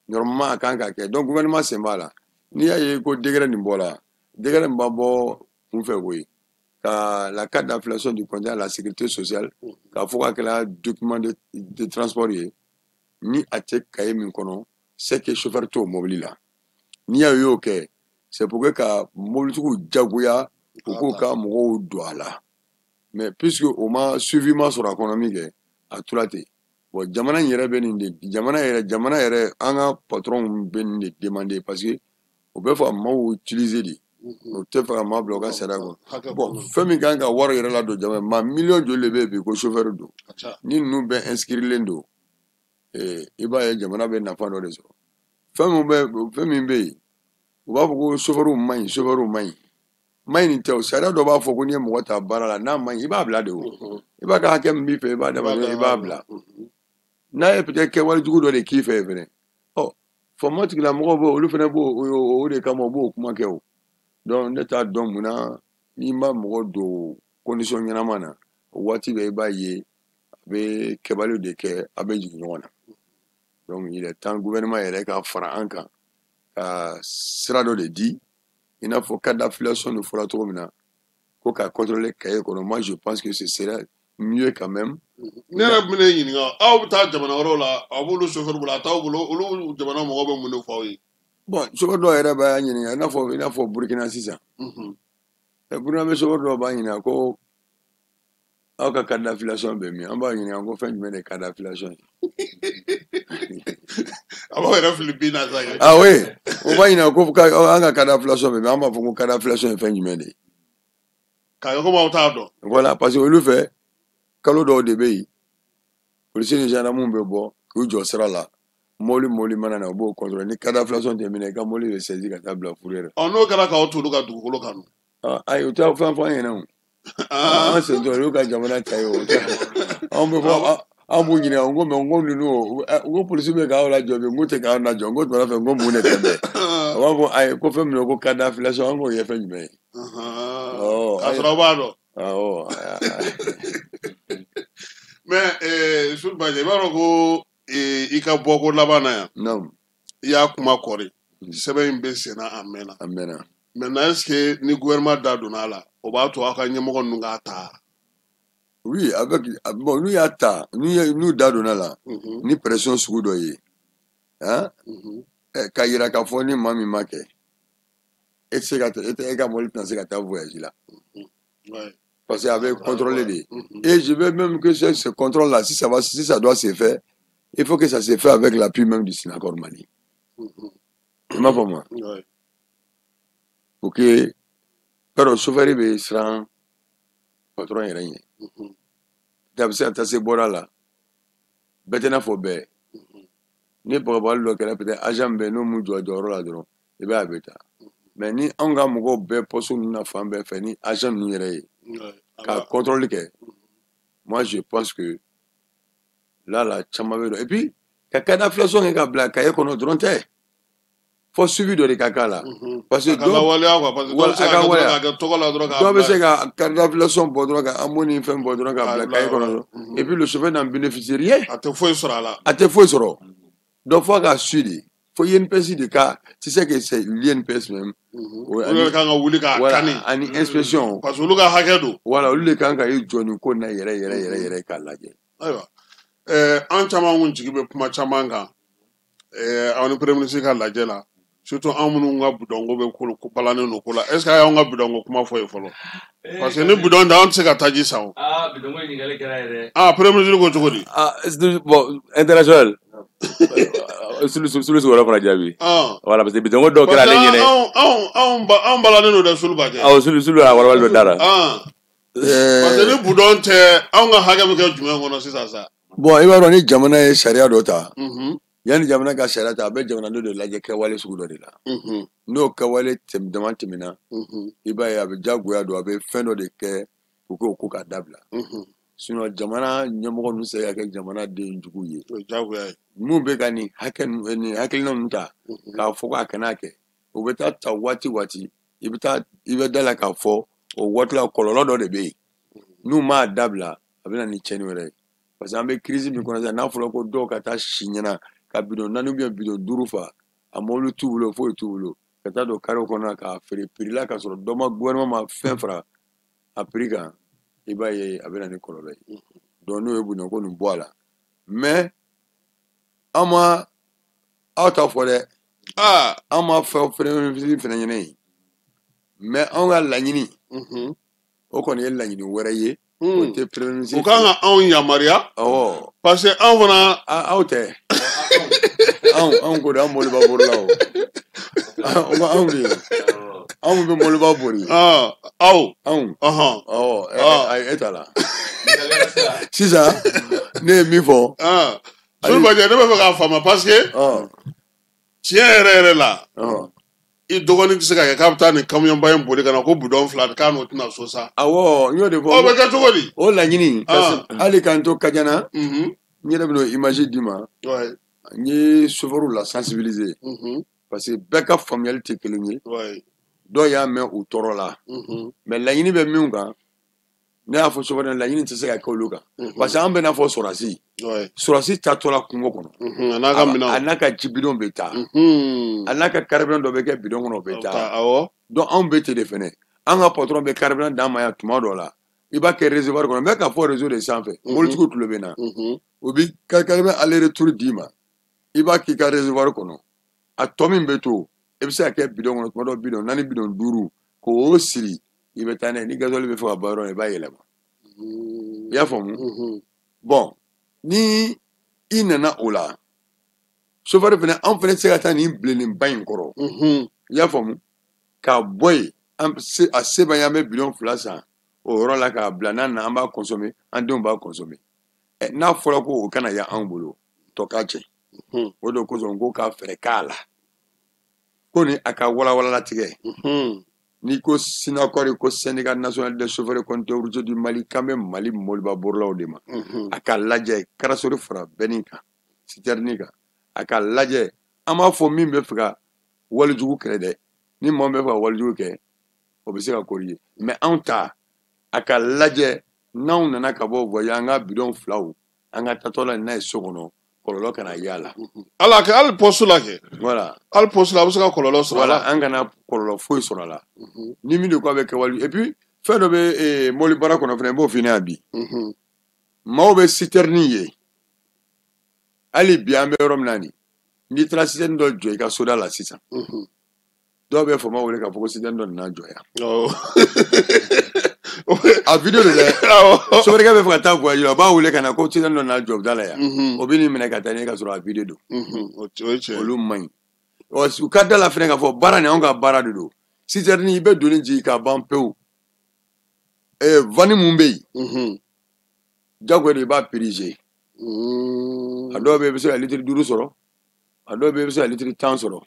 normalement a kan ka kɛ donc gouvernement sen b'a la n'i y'a ye ko décret nin bɔra décret nin b'a bɔ kun fɛ koyi ka la carte d'inflation du compte à la sécurité sociale k'a fɔ k'a kɛra document de transport ye ni a tɛ cahier min kɔnɔ c'est que chauffeur t'o mobile la n'i y'a ye o kɛ c'est pour que ka mobilitigiw jagoya u k'u ka mɔgɔw don a la mais puisque o ma suivi ma sɔrɔ a kɔnɔ min kɛ a tora ten bon jamana yɛrɛ bɛ nin de jamana yɛrɛ an ka patron bɛ nin de demander parce que o bɛ fɛ ka maaw utiliser de o tɛ fɛ ka maa bila u ka sariya kɔnɔ bon fɛn min kan ka wari yɛrɛ la don jamana maa miliyɔn joli de bɛ yen bi ko chauffeur don ni ninnu bɛɛ inscriren don i b'a ye jamana bɛ nafa dɔ de sɔrɔ fɛn min bɛ yen u b'a fɔ ko chauffeur man ɲi maɲi nin tɛ o sariya dɔ b'a fɔ ko n'i ye mɔgɔ ta baara la n'a man ɲi i b'a bila de o i b'a ka hakɛ min b'i fɛ i b'a dama i b'a bila n'a ye peut-être kɛwale jugu dɔ de k'i fɛ fɛnɛ faama tigilamɔgɔw b'o olu fɛnɛ b'o de kama u b'o kuma kɛ o donc ne t'a dɔn munna n'i ma mɔgɔ don condition ɲɛnama na o waati bɛɛ i b'a ye a bɛ kɛbaliw de kɛ a bɛ jigin ɲɔgɔn na donc il est temps gouvernement yɛrɛ ka fara an kan ka sira dɔ de di i n'a fɔ cas d'affiliation de fɔra cogo min na ko ka contrôler cahier kɔnɔ moi je pense que ce serait mieux quand même. ne yɛrɛ bɛ ne ɲininka aw bɛ taa jamana wɛrɛw la a b'olu chauffeur bolo a t'aw bolo olu jamana mɔgɔw bɛ mun de fɔ aw ye. bon chauffeur dɔw yɛrɛ b'a ɲininka i n'a fɔ Burkina sisan Burkina bɛ chauffeur dɔw b'a ɲininka ko aw ka carte d'affiliation bɛ min an b'a ɲininka ko fɛn jumɛn de ye carte d'affiliation ye. a b'aw yɛrɛ fili bin na sa. ah oui o b'a ɲininka ko an ka carte d'affiliation bɛ min an b'a fɔ ko carte d'affiliation ye fɛn jumɛn de ye. k'a kɛ komi aw t'a dɔn. voilà parce que olu fɛ kalo dɔw de bɛ yen policiers ni gendarmes bɛ bɔ k'u jɔ sira la mobili mana na u b'o contrôler ni carte d'affiliation tɛ minɛ i ka mobili bɛ saisi ka taa bila fourrière. n'o kɛra k'aw to olu ka dugukolo kan. ayi o tɛ fɛn fɔ an ɲɛna o. an sen tɔ olu ka jamana ta ye o tɛ anw bɛ fɔ an b'u ɲininka n ko mɛ n ko ninnu n ko polisi bɛ k'aw lajɔ bi n ko tɛ k'aw lajɔ n ko tuma fɛ n ko mun de tɛ bɛn a b'a fɔ ayi ko fɛn min na ko carte d'affiliation an k'o ye fɛn jumɛn ye. k'a sɔrɔ aw b'a dɔn. mais Sulbaja i b'a dɔn ko i ka bɔko laban na yan i y'a kuma kɔri sɛbɛn in bɛ senna a mɛnna maintenant est-ce que ni gouvernement da donna a la o b'a to aw ka ɲɛmɔgɔ ninnu k'a ta. oui avec bon n'u y'a ta n'u da donna la ni pression sugu dɔ ye k'a yira k'a fɔ ni maa min ma kɛ e tɛ se ka e ka mobili tɛna se ka taa voyage la parce que a bɛ contrôler de et je veux même que ce contrôle là si ça doit se faire il faut que ça se fait avec l'appui même du Sinacor Mali. Tu m'as pas moi. Pour que le chauffeur bɛ siran patron yɛrɛ ɲɛ. Da bɛ se ka taa se bɔra la bɛɛ tɛ n'a fɔ bɛɛ ni bagabali dɔ kɛra peut-être agent bɛ n'o m'u jɔ jɔyɔrɔ la dɔrɔn i b'a ye a bɛ taa mais ni anw ka mɔgɔw bɛɛ poste ninnu na fan bɛɛ fɛ ni agent ninnu yɛrɛ ye ka contrôle kɛ moi je pense que là caman bɛ dɔn et puis ka carte d'affiliation kɛ ka bila cahier kɔnɔ dɔrɔn tɛ fo suivi dɔ de ka k'a la parce que dɔw bɛ se ka carte d'affiliation bɔ dɔrɔn ka amu ni fɛn bɔ dɔrɔn ka bila cahier kɔnɔ dɔrɔn et puis le chauffeur n'en bénéficie rien a tɛ foyi sɔrɔ a la a tɛ foyi sɔrɔ donc fo ka suit de fo INPS de ka tu sais que c'est l'INPS même olu de kan ka wuli k'a kani ani inspection parce que olu ka hakɛ don voilà olu de kan ka i jɔ nin ko in na yɛrɛ k'a lajɛ. ayiwa an caman kun jigi bɛ kuma caman kan aw ni premier ministre ka lajɛ la surtout an minnu ka bidɔnko bɛ balannen don ko la est ce que a y'anw ka bidɔnko kuma fɔ ye fɔlɔ parce que ni bidɔn tɛ anw tɛ se ka taji san o. bidɔnko ɲininkali kɛra yɛrɛ. premier ministre ko cogo di. bon international. Sulu sigiyɔrɔ fana jaabi. Voilà parce que bidɔnko dɔw kɛra ale ɲɛnɛ. anw balannen don dɛ Sulbaja. Sulu y'a walawali dɔ dara. parce que ni bidɔn tɛ anw ka hakɛ bɛ kɛ jumɛn kɔnɔ sisan sa. bon i b'a dɔn ni jamana ye sariya dɔ ta. yanni jamana ka sariya ta a bɛ jamana dɔ de lajɛ kɛwale sugu dɔ de la n'o kɛwale dama tɛmɛna i b'a ye a bɛ diyagoya don a bɛ fɛn dɔ de kɛ u k'o ko ka dabila sinon jamana ɲɛmɔgɔ ninnu se ka kɛ jamana den jugu ye n'u bɛ ka nin hakilina ninnu ta k'a fɔ k'a kana kɛ u bɛ taa waati i bɛ da la k'a fɔ o waati la kɔlɔlɔ dɔ de bɛ yen n'u m'a dabila a bɛ na ni tiɲɛni wɛrɛ ye parce que an bɛ crise min kɔnɔ sisan n'a fɔra ko dɔw ka taa si ɲɛna ka bidon 4 ou bien bidon 5 fa a mobili t'u bolo foyi t'u bolo ka taa don carré kɔnɔ k'a feere prix la ka sɔrɔ dɔ ma gouvernement ma fɛn fara a prix kan i b'a ye a bɛ na ni kɔlɔlɔ ye donc n'o ye bidon ko nin bɔ a la mais an ma aw ta fɔ dɛ an ma fɛn fɛnɛ ɲɛna ye mais anw ka laɲini o kɔni ye laɲini wɛrɛ ye o tɛ premier ministre o kan ka anw yamaruya parce que anw fana aw tɛ anw ko de an mɔliba borila o anw de anw bɛ mɔliba bori aw e t'a la sisan ne ye min fɔ Sulu Badian ne b'a fɛ k'a faamu parce que tiɲɛ yɛrɛ yɛrɛ la i dɔgɔnin tɛ se ka kɛ k'a bɛ taa nin kamiyɔnba in boli ka na ko budɔn 2 k'a n'o tɛna so sa awɔ n y'o de fɔ o bɛ kɛ cogo di o laɲini hali k'an to Kajana n yɛrɛ bɛna image d'i ma n ye chauffeur la sensibiliser parce que bɛɛ ka faamuyali tɛ kelen ye dɔw y'a mɛn u tɔɔrɔ la mais laɲini bɛ min kan ne y'a fɔ chauffeur laɲini tɛ se ka kɛ olu kan parce que an bɛ n'a fɔ sɔrɔsi taatɔla kungo kɔnɔ a n'a ka ji bidon bɛ taa a n'a ka carburant dɔ bɛ kɛ bidon kɔnɔ o bɛ taa donc anw bɛ ten de fɛnɛ an ka patron bɛ carburant d'an ma yan tuma dɔ la i b'a kɛ réservoir kɔnɔ n bɛ ka fɔ réseau de sanfɛ mɔbilitigiw tulo bɛ na o bɛ carburant aller retour d'i ma i b'a k'i ka réservoir kɔnɔ a tɔ min bɛ to i bɛ se ka kɛ bidon kɔnɔ tuma dɔ bidon 4 bidon 5 k'o siri i bɛ taa n'a ye ni gasoil bɛ fɛ ka bɔ yɔrɔ la i b'a yɛlɛma i y'a faamu bon ni i nana o la chauffeur fɛnɛ anw fɛnɛ tɛ se ka taa nin bilenninba in kɔrɔ i y'a faamu k'a bɔ yen a se b'an ye an bɛ bidon 2 san o yɔrɔ la k'a bila n'an na an b'a consommer an denw b'a consommer n'a fɔra ko o kana ya anw bolo tɔ k'a cɛ o de kosɔn ko k'a fɛɛrɛ k'a la ko ni a ka walawalalatigɛ n'i ko SYNACOR ko syndicat national des chauffeurs conducteurs routiers du Mali k'an bɛ Mali mɔliba borilaw de ma a ka lajɛ karasori fara bɛnni kan citerne kan a ka lajɛ an b'a fɔ min bɛ fɛ ka walijugu kɛlɛ dɛ ni maa min bɛ fɛ ka walijugu kɛ o bɛ se ka corriger mais anw ta a ka lajɛ n'anw nana ka bɔ voyage an ka bidon 2 an ka taatɔ la n'a ye so kɔnɔ kɔlɔlɔ kana y'a la ala kɛ hali poste la kɛ voilà hali poste la a bɛ se ka kɔlɔlɔ sɔrɔ a la an kana kɔlɔlɔ foyi sɔrɔ a la ni min de ko a bɛ kɛ wali et puis fɛn dɔ bɛ mobili baara kɔnɔ fɛnɛ n b'o f'i ɲɛna bi maaw bɛ citerne ye hali bi an bɛ yɔrɔ min na nin n'i taara citerne dɔ jɔ i ka soda la sisan dɔw bɛ faama wele k'a fɔ ko citerne dɔ nana jɔ yan a video de dɛ sobarikɛ bɛ fɛ ka taa voyage la o b'a wele ka na ko citerne dɔ nana jɔ u da la yan o bɛ n'i minɛ ka taa n'i ka sɔrɔ a video don olu man ɲi u ka da la fɛnɛ k'a fɔ baara nin anw ka baara de don citerne i bɛ doni jigin k'a ban pewu vanni mun bɛ yen jagoya de i b'a pirize a dɔw bɛ yen i bɛ se ka litiri 5 sɔrɔ a dɔw bɛ yen i bɛ se ka litiri 10 sɔrɔ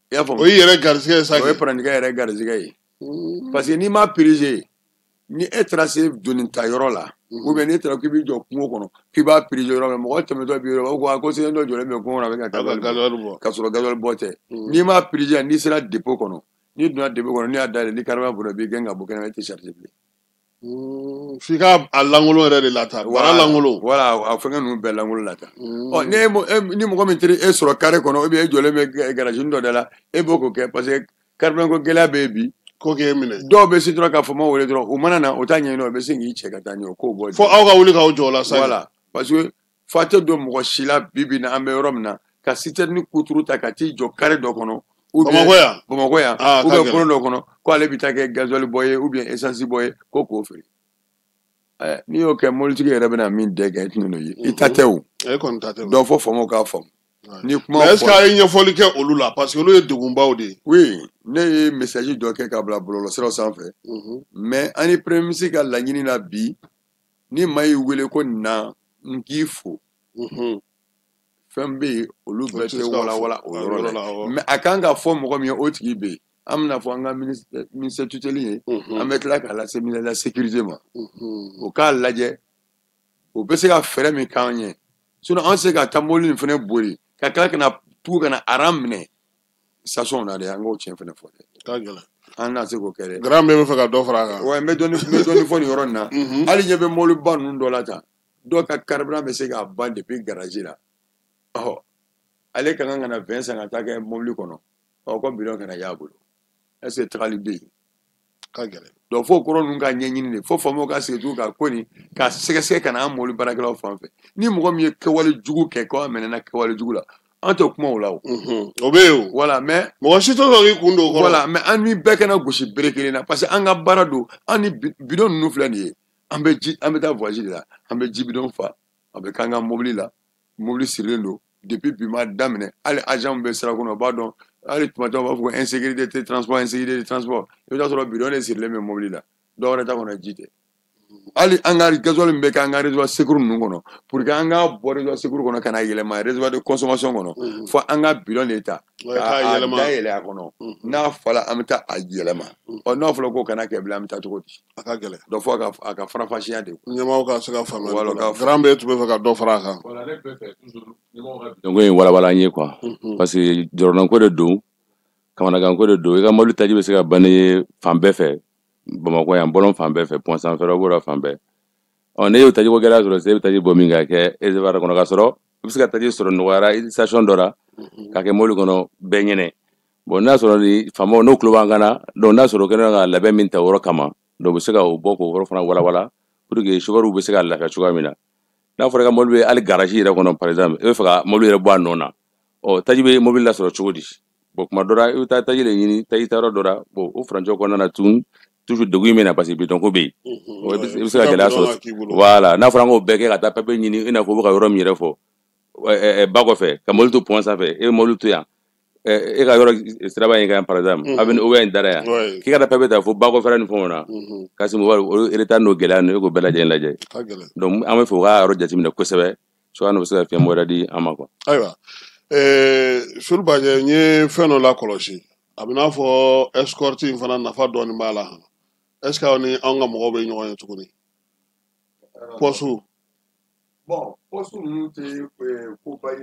i y'a faamu o y'i yɛrɛ garisɛgɛ ye sa o ye paranikɛ yɛrɛ garisɛgɛ ye parce que n'i m'a pirize ni e taara se doni ta yɔrɔ la ou bien n'e taara k'i b'i jɔ kungo kɔnɔ k'i b'a pirize yɔrɔ min mɔgɔ tɛmɛtɔ b'i yɔrɔ b'a fɔ ko citerne dɔ jɔlen bɛ kungo kɔnɔ a bɛ ka gasoil bɔ ka sɔrɔ gasoil bɔ tɛ n'i m'a pirize n'i sera dépôt kɔnɔ n'i donna dépôt kɔnɔ n'i y'a dayɛlɛ ni carburant bɔra i b'i gɛn ka bɔ kɛnɛma i tɛ charger bilen f'i ka a lankolon yɛrɛ de lata bara lankolon voilà a fɛngɛ ninnu bɛɛ lankolon lata ni mɔgɔ min teri e sɔrɔ carré kɔnɔ ou bien e jɔlen bɛ garage dɔ da la e b'o k'o kɛ parce que carburant ko gɛlɛya bɛ yen bi ko k'e minɛ dɔw bɛ se dɔrɔn k'a fɔ ma wele dɔrɔn u mana na o t'a ɲɛɲini o bɛ se k'i cɛ ka taa ɲɛ o k'o bɔ fo aw ka wuli k'aw jɔ o la sa voilà parce que fa tɛ don mɔgɔ si la bi bi in na an bɛ yɔrɔ min na ka citerne kuturu ta ka t'i jɔ carré dɔ kɔnɔ Bamakɔ yan ou bien kolon dɔ kɔnɔ ko ale bɛ taa kɛ gasoil bɔ ye ou bien essence bɔ ye ko k'o feere n'i y'o kɛ mobilitigi yɛrɛ bɛna min dɛ kɛ i tɛna n'o ye i ta tɛ o dɔw fɔ faamaw k'a faamu mais est-ce que a ye ɲɛfɔli kɛ olu la parce que olu ye degunbaw de ye oui ne ye message dɔ kɛ ka bila bɔlɔlɔsiraw sanfɛ mais an ni premier ministre ka laɲini na bi ni maa y'i wele ko na n k'i fo fɛn bɛ yen olu bɛɛ tɛ walawala o yɔrɔ la mais a kan ka fɔ mɔgɔ min ye o tigi bɛ yen an bɛna fɔ an ka ministère tutelle ye an bɛ tila k'a lase ministère de la sécurité ma o k'a lajɛ o bɛ se ka fɛɛrɛ min k'an ɲɛ sinon an tɛ se ka taa mobili nin fɛnɛ bori ka tila ka na tugu ka na aran minɛ station na dɛ an k'o tiɲɛ fɛnɛ fɔ dɛ an na se k'o kɛ dɛ grand bɛɛ bɛ fɛ ka dɔ fara a kan wa n bɛ dɔɔni fɔ nin yɔrɔ nin na hali ɲɛ bɛ mobiliba ninnu dɔ la tan dɔw ka carburant bɛ se k'a ban depuis garage la ale ka kan ka na 20 san ka taa kɛ mobili kɔnɔ ko bidon kana y'a bolo est ce que tagali bɛ yen ka gɛlɛn donc fo kɔrɔ ninnu ka ɲɛɲini de fo faamaw ka sigi tugun ka ko nin ka sɛgɛsɛgɛ ka na an mobili baarakɛlaw fan fɛ ni mɔgɔ min ye kɛwale jugu kɛ ko an mɛnɛna kɛwale jugu la an tɛ kuma o la o o bɛ yen o voilà mais mɔgɔ si tɛ sɔn k'i kun don o kɔrɔ voilà mais an ni bɛɛ kana gosi bere kelen na parce que an ka baara don an ni bidon ninnu filɛ nin ye an bɛ taa voyage de la an bɛ ji bidon fa a bɛ k'an ka mobili la mobili sirilen don depuis bi ma daminɛ hali agent bɛ sira kɔnɔ o b'a dɔn hali tuma dɔw b'a fɔ ko insécurité de transport insécurité de transport i bɛ taa sɔrɔ bidon de sirilen bɛ mobili la dɔw wɛrɛ t'a kɔnɔ ji tɛ hali an ka gasoil min bɛ kɛ an ka réservoir sécurité ninnu kɔnɔ pour que an ka bɔ réservoir sécurité kɔnɔ ka na yɛlɛma réservoir de consommation kɔnɔ fo an ka bidon de ta k'a dayɛlɛ a kɔnɔ n'a fɔla an bɛ taa a yɛlɛma n'a fɔla ko kana kɛ bilen an bɛ taa cogo di a ka gɛlɛn dɔ fɔ a ka farafasiya de ɲɛmaaw ka se ka faamuya grand bɛ tun bɛ fɛ ka dɔ fara a kan donc in walawala an ye quoi parce que jɔrɔnako de don kamanaganko de don i ka mobili taji bɛ se ka ban ye fan bɛɛ fɛ Bamakɔ yan bɔlɔn fan bɛɛ fɛ pont sanfɛla b'o la fan bɛɛ ne y'o tajiko gɛlɛya sɔrɔ sisan i bɛ taji bɔ min ka kɛ réservoir kɔnɔ ka sɔrɔ i bɛ se ka taji sɔrɔ nɔgɔyara station dɔ la ka kɛ mobili kɔnɔ bɛɛ ɲɛnɛ bon n'a sɔrɔ ni faamaw n'o tulo b'an kan na donc n'a sɔrɔ kɛnɛ ka labɛn min ta o yɔrɔ kama donc u bɛ se ka o bɔ k'o yɔrɔ fana walawala pour que chauffeur bɛ se ka lafiya cogoya min na n'a fɔra i ka mobili bɛ hali garage yɛrɛ kɔnɔ par exemple i bɛ fɛ ka mobili yɛrɛ bɔ a nɔ na taji bɛ mobili lasɔrɔ cogo di bon tuma dɔ la i bɛ taa taji de ɲini taji ta yɔrɔ dɔ la bon o furancɛ kɔnɔna na tun toujours degun min na parce que bidon ko bɛ yen i bɛ se ka gɛlɛya sɔrɔ voilà n'a fɔra an k'o bɛɛ kɛ ka taa papier ɲini i n'a fɔ u bɛ ka yɔrɔ min yɛrɛ fɔ ba kɔfɛ ka mobili to pont sanfɛ e bɛ mobili to yan e ka yɔrɔ siraba in kan par exemple a bɛ oubien dara yan k'i ka taa papier ta fo ba kɔfɛla ni fɛnw na kasi mobili o retard n'o gɛlɛya ninnu e k'o bɛɛ lajɛlen lajɛ donc an bɛ fɛ u ka yɔrɔ jateminɛ kosɛbɛ soit n'o bɛ se ka fiɲɛ wɛrɛ di an ma quoi. ayiwa Sulu Bajɛ n ye fɛn dɔ lakɔlɔsi a bɛ n'a fɔ escorte in fana nafa dɔɔni b'a la est ce que aw ni anw ka mɔgɔw bɛ ɲɔgɔn ye tuguni poste bon poste ninnu tɛ koba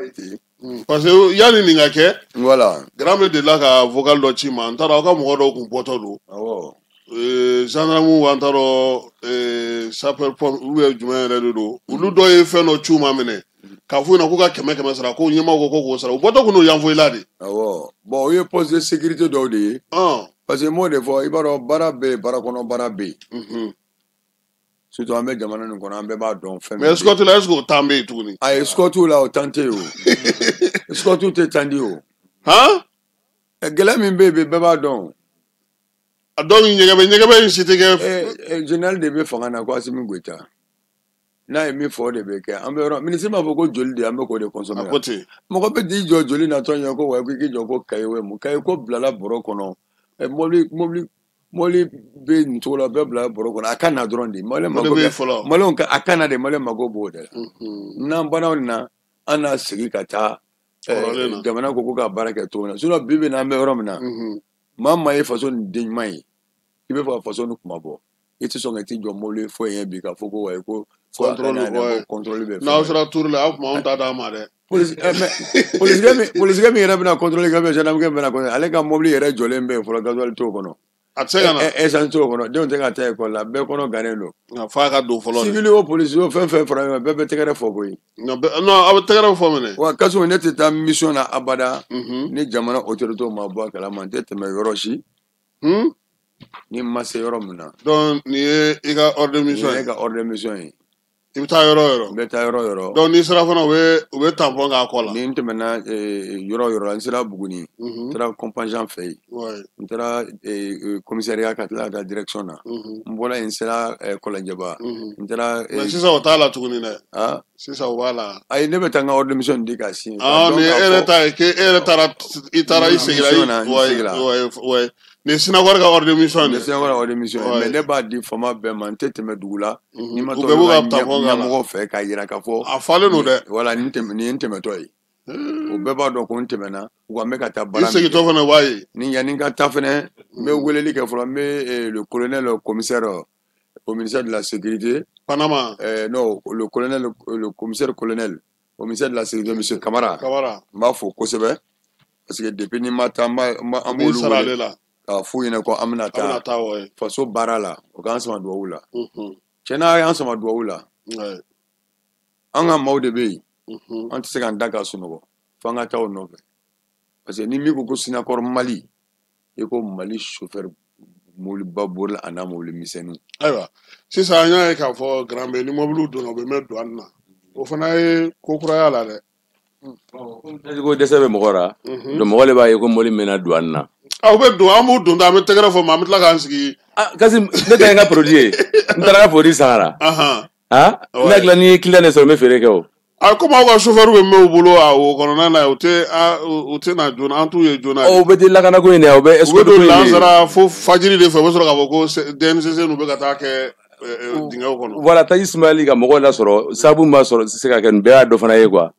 ye ten parce que yanni nin ka kɛ voilà grand bɛ delila ka vocal dɔ ci ma n t'a dɔn aw ka mɔgɔ dɔw kun bɔtɔ don gendarme an t'a dɔn sapeur pompe olu ye jumɛn yɛrɛ de don olu dɔw ye fɛn dɔ ci u ma minɛ k'a fɔ ɲɛna k'u ka 100 sara ko ɲɛmaaw ko k'o sara u bɔtɔ kun n'o yanfoyila de bon o ye poste de sécurité dɔw de ye parce que m'o de fɔ i b'a dɔn baara bɛ yen baara kɔnɔ baara bɛ yen surtout an bɛ jamana nin kɔnɔ an bɛɛ b'a dɔn fɛn min mais escorte la est ce que o temps bɛ yen tuguni a escorte la o temps tɛ yen o escorte tɛ temps di o gɛlɛya min bɛ yen bɛɛ b'a dɔn a dɔw ni ɲɛgɛbɛ in si tɛ kɛ général de bɛ fanga na ko Asimi Goyita n'a ye min fɔ o de bɛ kɛ an bɛ yɔrɔ ministre b'a fɔ ko joli de an bɛ k'o de consommer mɔgɔ bɛ t'i jɔ joli natɔ ɲɛ ko wa k'i jɔ ko kaye wɛ mun kaye ko bilala bɔrɔ kɔnɔ mobili bɛ nin cogo la bɛɛ bila bɔrɔ kɔnɔ a ka na dɔrɔn de maliyɛnw ka a ka na de maliyɛn mago b'o de la n'an bannaw na an n'a sigi ka taa jamana ko ka baara kɛ cogo min na sinon bi bi in na an bɛ yɔrɔ min na maa maa ye faso nin den ɲuman ye i bɛ fɛ ka faso nin kuma bɔ i tɛ sɔn ka t'i jɔ mobili foyi ye bi k'a fɔ ko wayi ko contrôle bɛ n'aw sera tuuru la aw tuma anw t'a d'a ma dɛ polisikɛ min yɛrɛ bɛna contrôle kɛ gendarme kɛ bɛna contrôle ale ka mobili yɛrɛ jɔlen bɛ yen fɔlɔ gasoil t'o kɔnɔ a tɛ se ka na essence t'o kɔnɔ denw tɛ ka taa école la bɛɛ kɔnɔ gannen don f'a ka don fɔlɔ civil o police o fɛn fɛn fara ɲɔgɔn bɛɛ bɛ tɛgɛrɛ fɔ koyi non aw bɛ tɛgɛrɛ fɔ minɛ wa Kasum ne tɛ taa mission na abada ni jamana autorité ma bɔ a kalama n tɛ tɛmɛ yɔrɔ si ni ma se yɔrɔ min na donc nin ye i ka ordre de mission ye i ka ordre de mission ye i bɛ taa yɔrɔ o yɔrɔ n bɛ taa yɔrɔ o yɔrɔ donc n'i sera fana u bɛ tampon k'a kɔ la ni n tɛmɛna yɔrɔ o yɔrɔ la n sera Buguni n taara Kɔnpanjan fɛ yen n taara commissariat ka tila ka taa direction na n bɔra yen n sera Kɔlɔnjɛba n taara mais sisan o t'a la tuguni dɛ sisan o b'a la ayi ne bɛ taa n ka ordre de mission di ka sin ni e yɛrɛ ta ye k'e yɛrɛ taara i seginna ni Sinakɔrɔ ka ordre de mission ni Sinakɔrɔ ka ordre de mission mais ne b'a di fama bɛɛ ma n tɛ tɛmɛ dugu la ni ma tɔ ɲɛmɔgɔ fɛ k'a jira k'a fɔ a falen don dɛ voilà nin ye n tɛmɛtɔ ye o bɛɛ b'a dɔn ko n tɛmɛna wa n bɛ ka taa baara i segintɔ fana b'a ye ni yanni n ka taa fana n bɛ weleli kɛ fɔlɔ n bɛ le colonel le commissaire au ministère de la sécurité Panama non le commissaire colonel au ministère de la sécurité monsieur Kamara n b'a fɔ kosɛbɛ parce que depuis ni ma taa an b'olu wele k'a f'u ɲɛna ko an bɛna taa faso baara la o k'an sama dugawu la tiɲɛna a y'an sama dugawu la an ka maaw de bɛ yen an tɛ se k'an da ka sunɔgɔ f'an ka taa o nɔfɛ parce que ni min ko Sinakɔrɔ Mali i ko Mali chauffeur mɔbiliba bori la a n'a mɔbili misɛnninw. ayiwa sisan an y'a ye k'a fɔ grand bɛ ni mɔbiliw donna u bɛ mɛn douane na o fana ye ko kuraya la dɛ. ko dɛsɛ bɛ mɔgɔ la donc mɔgɔ de b'a ye ko mɔbili mɛnna douane na. aw bɛ don an b'u don ta an bɛ tɛgɛrɛ fɔ ma an bɛ tila k'an sigi. kasi ne ta ye n ka produit ye n taara n ka produit san ka na ah n'a dilan ni client ne sɔrɔ n bɛ feere kɛ o. Comme aw ka chauffeur bɛ mɛn u bolo o kɔnɔna na o tɛ na joona an t'u ye joona. O bɛ di lakana ko in dɛ o bɛ escorte ko in de. U bɛ don lansara fo fajiri de fɛ u bɛ sɔrɔ k'a fɔ ko DNCC n'u bɛ ka taa kɛ dingɛw kɔnɔ. Voilà Taji Ismaili ka mɔgɔw lasɔrɔ sabu min b'a sɔrɔ se ka kɛ nin bɛɛ y'a dɔ fana ye quoi.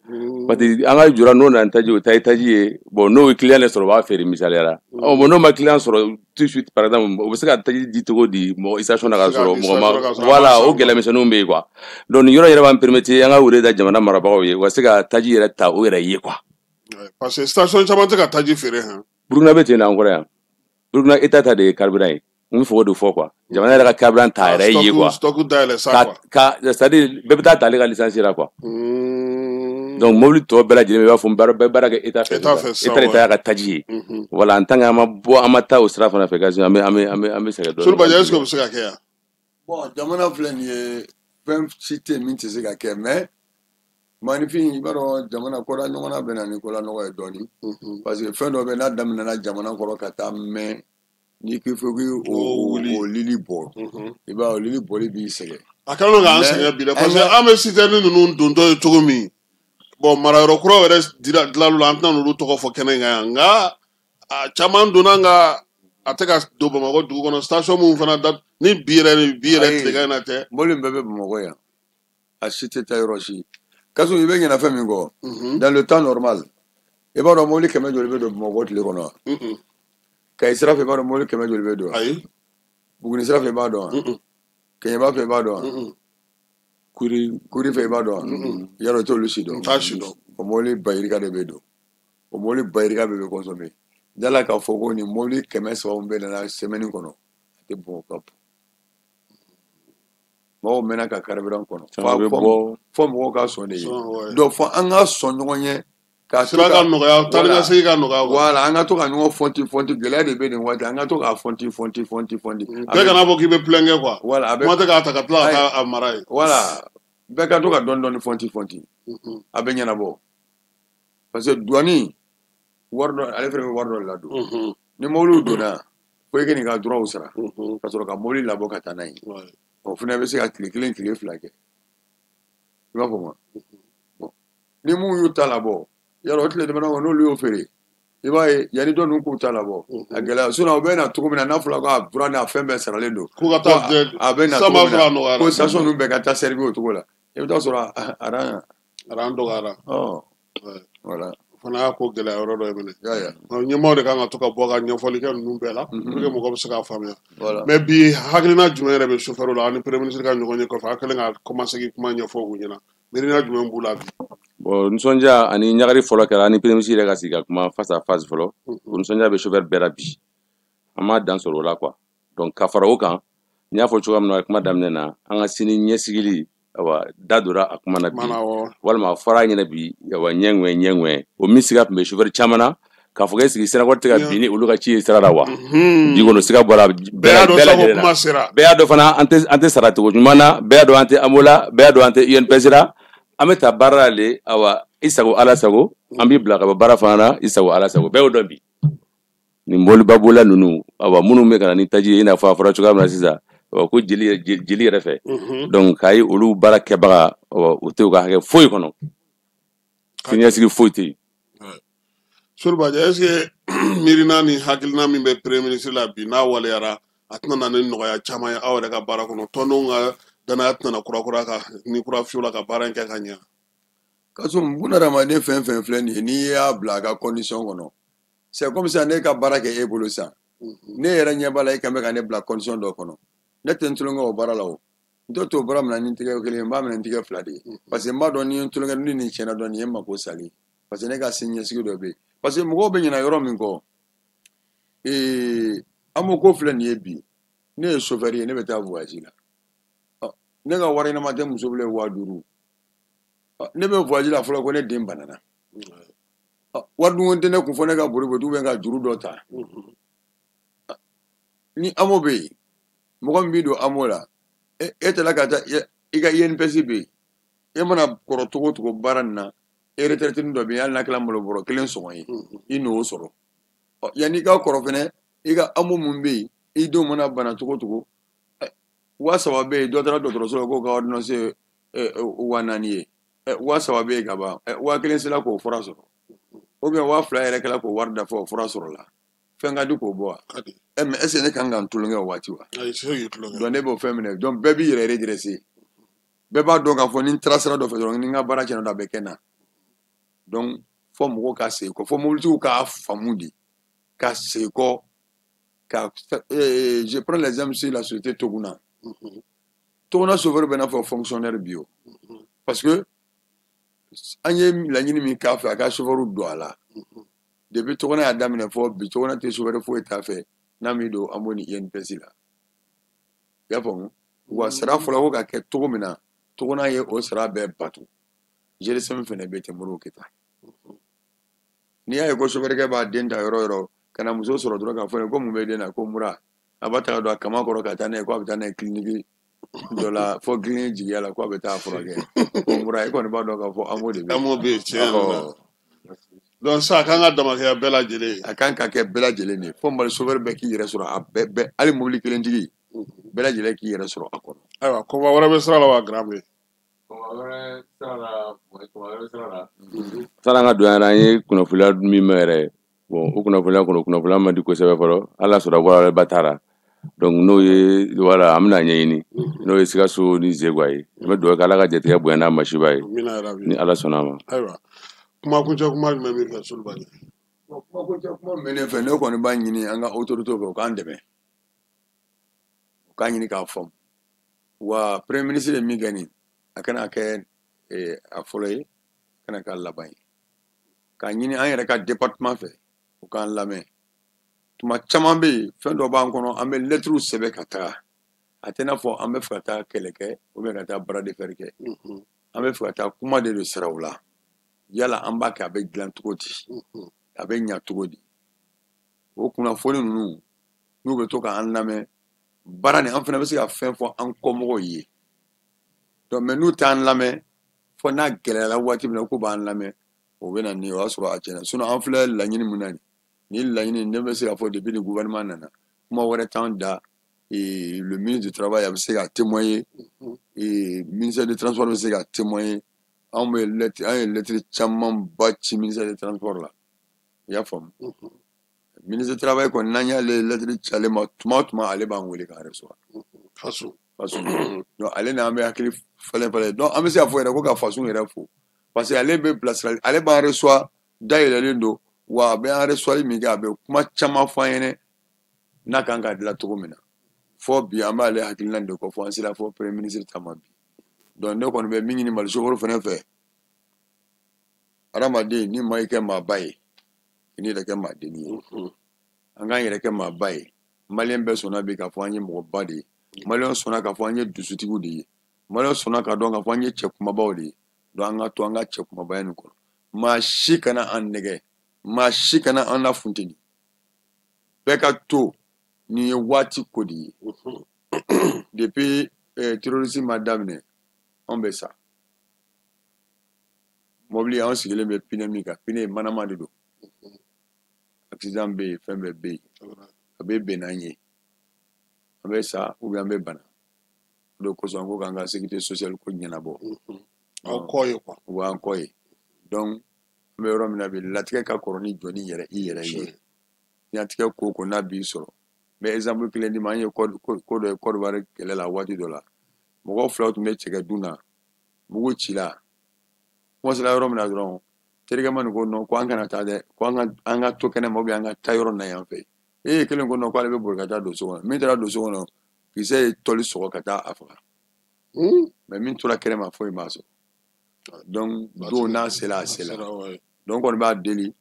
Parce que an ka jura n'o nana Taji o ta ye Taji ye bon n'o ye client de sɔrɔ o b'a feere misaliya la. Bon n'o ma client sɔrɔ tout de suite par exemple o bɛ se ka Taji di cogo di mɔgɔ station na ka sɔrɔ mɔgɔ ma voilà o gɛlɛyamisɛnninw bɛ yen quoi. Donc nin yɔrɔ yɛrɛ b'an permettre an ka wele da jamana marabagaw ye u ka se ka Taji yɛrɛ ta o yɛrɛ ye quoi. Parce que station caman tɛ ka Taji feere han. Burukina bɛ ten na an kɔrɔ yan. Burukina État ta de ye carburant ye. N fɔ o de fɔ quoi. Jamana yɛrɛ ka carburant ta yɛrɛ ye quoi. Stock dayɛlɛ sa quoi. C'est-à-dire bɛɛ bɛ taa ta ale ka licence la quoi. Donc mobili tɔ bɛɛ lajɛlen i b'a fɔ bɛɛ baara kɛ État fɛ. État de ta y'a ka Taji ye. Voilà en tant que an ma bɔ an ma taa o sira fana fɛ an bɛ sɛgɛn dɔɔnin. Soriba est-ce que o bɛ se ka kɛ yan? Bon jamana filɛ nin ye fɛn si tɛ min tɛ se ka kɛ mais maanifin i b'a dɔn jamana kɔda ɲɔgɔnna bɛ na ni kola nɔgɔ ye dɔɔnin parce que fɛn dɔ bɛ n'a daminɛna jamana kɔrɔ ka taa mɛn n'i k'i fɔ k'o lili bɔ i b'a ye o lili bɔli b'i sɛgɛn. A kan k'an sɛgɛn bi dɛ parce que an bɛ citerne ninnu dontɔ ye cogo min bon marayɔrɔ kuraw yɛrɛ dilanli la an tɛna n'olu tɔgɔ fɔ kɛnɛ kan yan nka a caman donna nka a tɛ ka don Bamakɔ dugu kɔnɔ station minnu fana da ni bi yɛrɛ tilegan in na tɛ. Mobili bɛɛ bɛ Bamakɔ yan a si tɛ taa yɔrɔ si kaso i bɛ ɲinɛ fɛn min kɔ dans le temps normal i b'a dɔn mobili 100 joli bɛ don Bamakɔ tile kɔnɔ wa. Kayi sira fɛ i b'a dɔn mobili 100 joli bɛ don wa. Ayi. Buguni sira fɛ i b'a dɔn wa. Kɛɲɛba fɛ i b'a dɔn wa. Kuri fɛ i b'a dɔn wa. Yarɔ i t'olu si dɔn. N t'a si dɔn. O mobili bayirika de bɛ don o mobili bayirika bɛɛ bɛ consommer dala k'a fɔ ko nin mobili 300 bɛ nana semaine kɔnɔ a tɛ bɔn o ka bon mɔgɔw mɛnna ka carburant kɔnɔ fɔ mɔgɔw ka sɔn de ye donc fɔ an ka sɔn ɲɔgɔn ye ka sira ka nɔgɔya taa ni ka segin ka nɔgɔya voilà an ka to ka ɲɔgɔn fɔnti gɛlɛya de bɛ nin waati an ka to k'a fɔnti bɛɛ kana fɔ k'i bɛ tulonkɛ quoi voilà kuma tɛ k'a ta ka tila ka mara ye voilà bɛɛ ka to ka dɔɔni fɔnti a bɛ ɲɛnabɔ parce que douane wari dɔ ale fɛnɛ bɛ wari dɔ ladon ni mɔbiliw donna fo i ka nin ka droit sara ka sɔrɔ ka mɔbili labɔ ka taa n'a ye o fɛnɛ bɛ se ka tile 1 tile 2 kɛ i b'a fɔ ma ni mun y'u ta labɔ yarɔ o tile damadɔ kɔnɔ n'olu y'o feere i b'a ye yanni dɔ ninnu k'u ta labɔ a gɛlɛya sinon u bɛ na cogo min na n'a fɔra ko a droit n'a fɛn bɛɛ saralen don ko ka taa a bɛ na cogo min na ko station ninnu bɛɛ ka taa servir o cogo la i bɛ taa sɔrɔ aran dɔgɔyara voilà fana y'a ko gɛlɛya yɔrɔ dɔ ye minɛ ɲɛmaaw de kan ka to ka bɔ ka ɲɛfɔli kɛ ninnu bɛɛ la pour que mɔgɔ bɛ se k'a faamuya mais bi hakilina jumɛn yɛrɛ bɛ chauffeur la ani premier ministre ka ɲɔgɔn ye kɔfɛ a kɛlen ka commencer k'i kuma ɲɛfɔ u ɲɛna miirina jumɛn b'u la bi. Bon nisɔndiya ani ɲagari fɔlɔ kɛra ani premier ministre yɛrɛ ka sigi ka kuma face à face fɔlɔ o nisɔndiya bɛ chauffeur bɛɛ la bi an m'a dan sɔrɔ o la quoi donc ka fara o kan n y'a fɔ cogoya min na kuma daminɛ na an ka sini ɲɛsigili da donna a kuma na bi walima a fɔra a ɲɛna bi ɲɛŋɛ o min siga tun bɛ chauffeur caman na k'a fɔ k'e sigi Sénégal tɛ ka bin ni olu ka ci ye sira la wa bi kɔni siga bɔra bɛɛ lajɛlen na bɛɛ y'a dɔn fana an tɛ sara cogo ɲuman na bɛɛ y'a dɔn an tɛ AMO la bɛɛ y'a dɔn an tɛ UNPS la an bɛ taa baara la de i sago Ala sago an b'i bila ka bɔ baara fana na i sago Ala sago bɛɛ y'o dɔn bi nin mɔbilibabola ninnu minnu bɛ ka na ni taji ye i n'a fɔ a fɔra cogoya min na sisan ko jeli yɛrɛ fɛ donc k'a ye olu baara kɛbaga u tɛ u ka hakɛ foyi kɔnɔ siniɲɛsigi foyi tɛ yen. Soriba est-ce que miirina ni hakilina min bɛ premier ministre la bi n'a waleyara a tɛna na ni nɔgɔya caman ye aw yɛrɛ ka baara kɔnɔ tɔndenw ka danaya tɛna kurakura ka ni kura fiyewu la ka baara in kɛ ka ɲɛ. Kasum bunadamaden fɛn fɛn filɛ nin ye n'i y'a bila a ka condition kɔnɔ c'est comme ça ne ka baara kɛ e bolo sa ne yɛrɛ ɲɛ b'a la e kan bɛ ka ne bila condition dɔ kɔnɔ ne tɛ n tulonkɛ o baara la o n tɛ to baara min na ni n tigɛ kelen n b'a minɛ n tigɛ 2 de ye parce que n b'a dɔn ni n tulonkɛ ni nin tiɲɛna dɔn nin ye n mako sali parce que ne ka sini ɲɛsigi dɔ bɛ yen parce que mɔgɔw bɛ ɲinɛ yɔrɔ min kɔ AMO ko filɛ nin ye bi ne ye chauffeur ye ne bɛ taa voyage la ne ka wari ɲɛnama tɛ muso bolo 5000 ne bɛ voyage la fɔlɔ ko ne den banana wari dun tɛ ne kun fɔ ne ka boli boli ou ka juru dɔ ta ni AMO bɛ yen mɔgɔ min b'i don AMO la e tɛla ka taa i ka INPS bɛ yen e mana kɔrɔ cogo cogo baara nin na e retraité dɔ bɛ yen hali n'a kɛra malobɔrɔ 1 sɔngɔ ye i n'o sɔrɔ yanni i ka kɔrɔ fɛnɛ i ka AMO mun bɛ yen i denw mana bana cogo cogo wa sababe dɔtɔrɔ so ko ka ordonnance wa naani ye wa sababe ka ban wa kelen sera k'o fura sɔrɔ ou bien wa fila yɛrɛ kɛla k'o wari dafa o fura sɔrɔ la fɛn ka di k'o bɔ wa mais est ce que ne kan ka n tulonkɛ o waati wa donc ne b'o fɛn minɛ donc bɛɛ b'i yɛrɛ redresser bɛɛ b'a dɔn k'a fɔ ni n taara sira dɔ fɛ dɔrɔn ni n ka baara cɛnna dɔ a bɛ kɛ n na donc fɔ mɔgɔw ka segin kɔ fɔ mobilitigiw k'a faamu de ka segin kɔ ka je prends l'exemple sur la société Toguna Toguna chauffeur bɛ n'a fɔ fonctionnaire bio parce que an ye laɲini min k'a fɛ a ka chauffeur don a la depuis Toguna y'a daminɛ fɔ bi Toguna tɛ chauffeur foyi t'a fɛ n'a m'i don an b'o ni INPS la i y'a faamu wa sara fɔlɔ ko ka kɛ cogo min na Toguna ye o sara bɛɛ bato GSM fɛnɛ bɛ ten Modibo Keyita n'i y'a ye ko chauffeur b'a den ta yɔrɔ o yɔrɔ ka na muso sɔrɔ dɔrɔn k'a fɔ ko mun bɛ den na ko mura a b'a ta ka don a kama kɔrɔ ka taa n'a ye ko a bɛ taa n'a ye clinique dɔ la fɔ clinique jigiya la ko a bɛ taa furakɛ ko mura e kɔni b'a dɔn k'a fɔ an b'o de bɛ yen. An b'o bɛ yen tiɲɛ donc sa a kan ka damakɛya bɛɛ lajɛlen a kan ka kɛ bɛɛ lajɛlen de fo Mali chauffeur bɛɛ k'i yɛrɛ sɔrɔ a bɛɛ hali mobili kelen tigi bɛɛ lajɛlen k'i yɛrɛ sɔrɔ a kɔnɔ. Ayiwa kɔba wɛrɛ bɛ sira la wa Grand B? Sala nga doyan an ye kunnafoniya min mɛn yɛrɛ bon o kunnafoniya kɔnɔ kunnafoniya man di kosɛbɛ fɔlɔ ala sɔrɔ wala ba taara donc n'o ye wala an bɛna ɲɛɲini n'o ye Sikaso ni Zegwa ye n bɛ dugawu kɛ ala ka jatigɛ bonya n'a masiba ye ni ala sɔnna a ma. Ayiwa kuma kuncɛ kuma jumɛn b'i fɛ Solibani? Kuma kuncɛ kuma min bɛ ne fɛ ne kɔni b'a ɲini an ka autorités fɛ u k'an dɛmɛ u k'an ɲini k'a faamu wa premier ministre ye min kɛ nin a kana kɛ a fɔlɔ ye kana k'a laban ye k'a ɲini an yɛrɛ ka département fɛ u k'an lamɛn tuma caman bɛ yen fɛn dɔ b'an kɔnɔ an bɛ lettres sɛbɛn ka taga a tɛ n'a fɔ an bɛ fɛ ka taa kɛlɛ kɛ ou bien ka taa bras de fer kɛ an bɛ fɛ ka taa kuma de don siraw la yala an b'a kɛ a bɛ dilan cogo di a bɛ ɲa cogo di o kunnafoni ninnu n'u bɛ to k'an lamɛn baara nin an fana bɛ se ka fɛn fɔ an kɔmɔgɔw ye donc mais n'u t'an lamɛn fɔ n'a gɛlɛyara waati min na k'u b'an lamɛn o bɛ na ni o y'a sɔrɔ a tiɲɛna sinon an filɛ laɲini min na ni laɲini ne bɛ se ka fɔ depuis ni gouvernement nana kuma wɛrɛ t'an da le ministre du travail a bɛ se ka témoigner ministère du transport bɛ se ka témoigner an ye lettre caman ba ci ministère du transport la i y'a faamu ministre du travail kɔni n'an y'ale lettre ci ale ma tuma o tuma ale b'an wele k'an recevoir faso donc ale n'an bɛ hakili falen donc an bɛ se ka fɔ yɛrɛ ko ka faso yɛrɛ fo parce que ale bɛ bilasirali ale b'an recevoir dayɛlɛlen don wa a bɛ an recevoir min kɛ a bɛ kuma caman fɔ an ɲɛna n'a kan ka dilan cogo min na fɔ bi an b'ale hakilina de kɔ fɔ an sera fɔ premier ministre ta ma bi donc ne kɔni bɛ min ɲini Mali chauffeur fana fɛ adamaden ni maa i kɛ maaba ye i ni yɛrɛ kɛ maadenni ye an k'an yɛrɛ kɛ maaba ye maliyɛn bɛɛ sɔnna bi k'a fɔ an ye mɔgɔba de ye maliyɛn sɔnna k'a fɔ an ye dusutigiw de ye maliyɛn sɔnna k'a dɔn k'a fɔ an ye cɛ kumabaw de ye donc an ka to an ka cɛ kumabaya nin kɔnɔ maa si kana an nɛgɛ maa si kana an lafunteni bɛɛ ka to nin ye waati ko de ye depuis terrorisme ma daminɛ an bɛ sa mobili an sigilen bɛ pinɛ min kan pinɛ manama de don accident bɛ yen fɛn bɛɛ bɛ yen a bɛ bɛn n'an ye an bɛ sa ou bien an bɛ bana o de kosɔn ko k'an ka sécurité sociale ko ɲɛnabɔ an kɔ ye quoi o b'an kɔ ye donc an bɛ yɔrɔ min na bi latigɛ ka kɔrɔ ni jɔ ni i yɛrɛ ye ɲatigɛ ko o ko n'a b'i sɔrɔ n bɛ exemple kelen di ma an ye ko dɔ ye Côte d'Ivoire kɛlɛ la waati dɔ la mɔgɔ filaw tun bɛ cɛkɛ dun na mugu cila kuma sera yɔrɔ min na dɔrɔn terikɛ ma nin ko non ko an kana taa dɛ ko an ka to kɛnɛ ma ou bien an ka taa yɔrɔ na yan fɛ kelen ko non ko ale bɛ boli ka taa don so kɔnɔ min taara don so kɔnɔ kisɛ ye tɔli sɔgɔ ka taa a faga mais min tora kɛnɛ ma foyi m'a sɔrɔ donc don n'a sela a sela donc kɔni b'a deli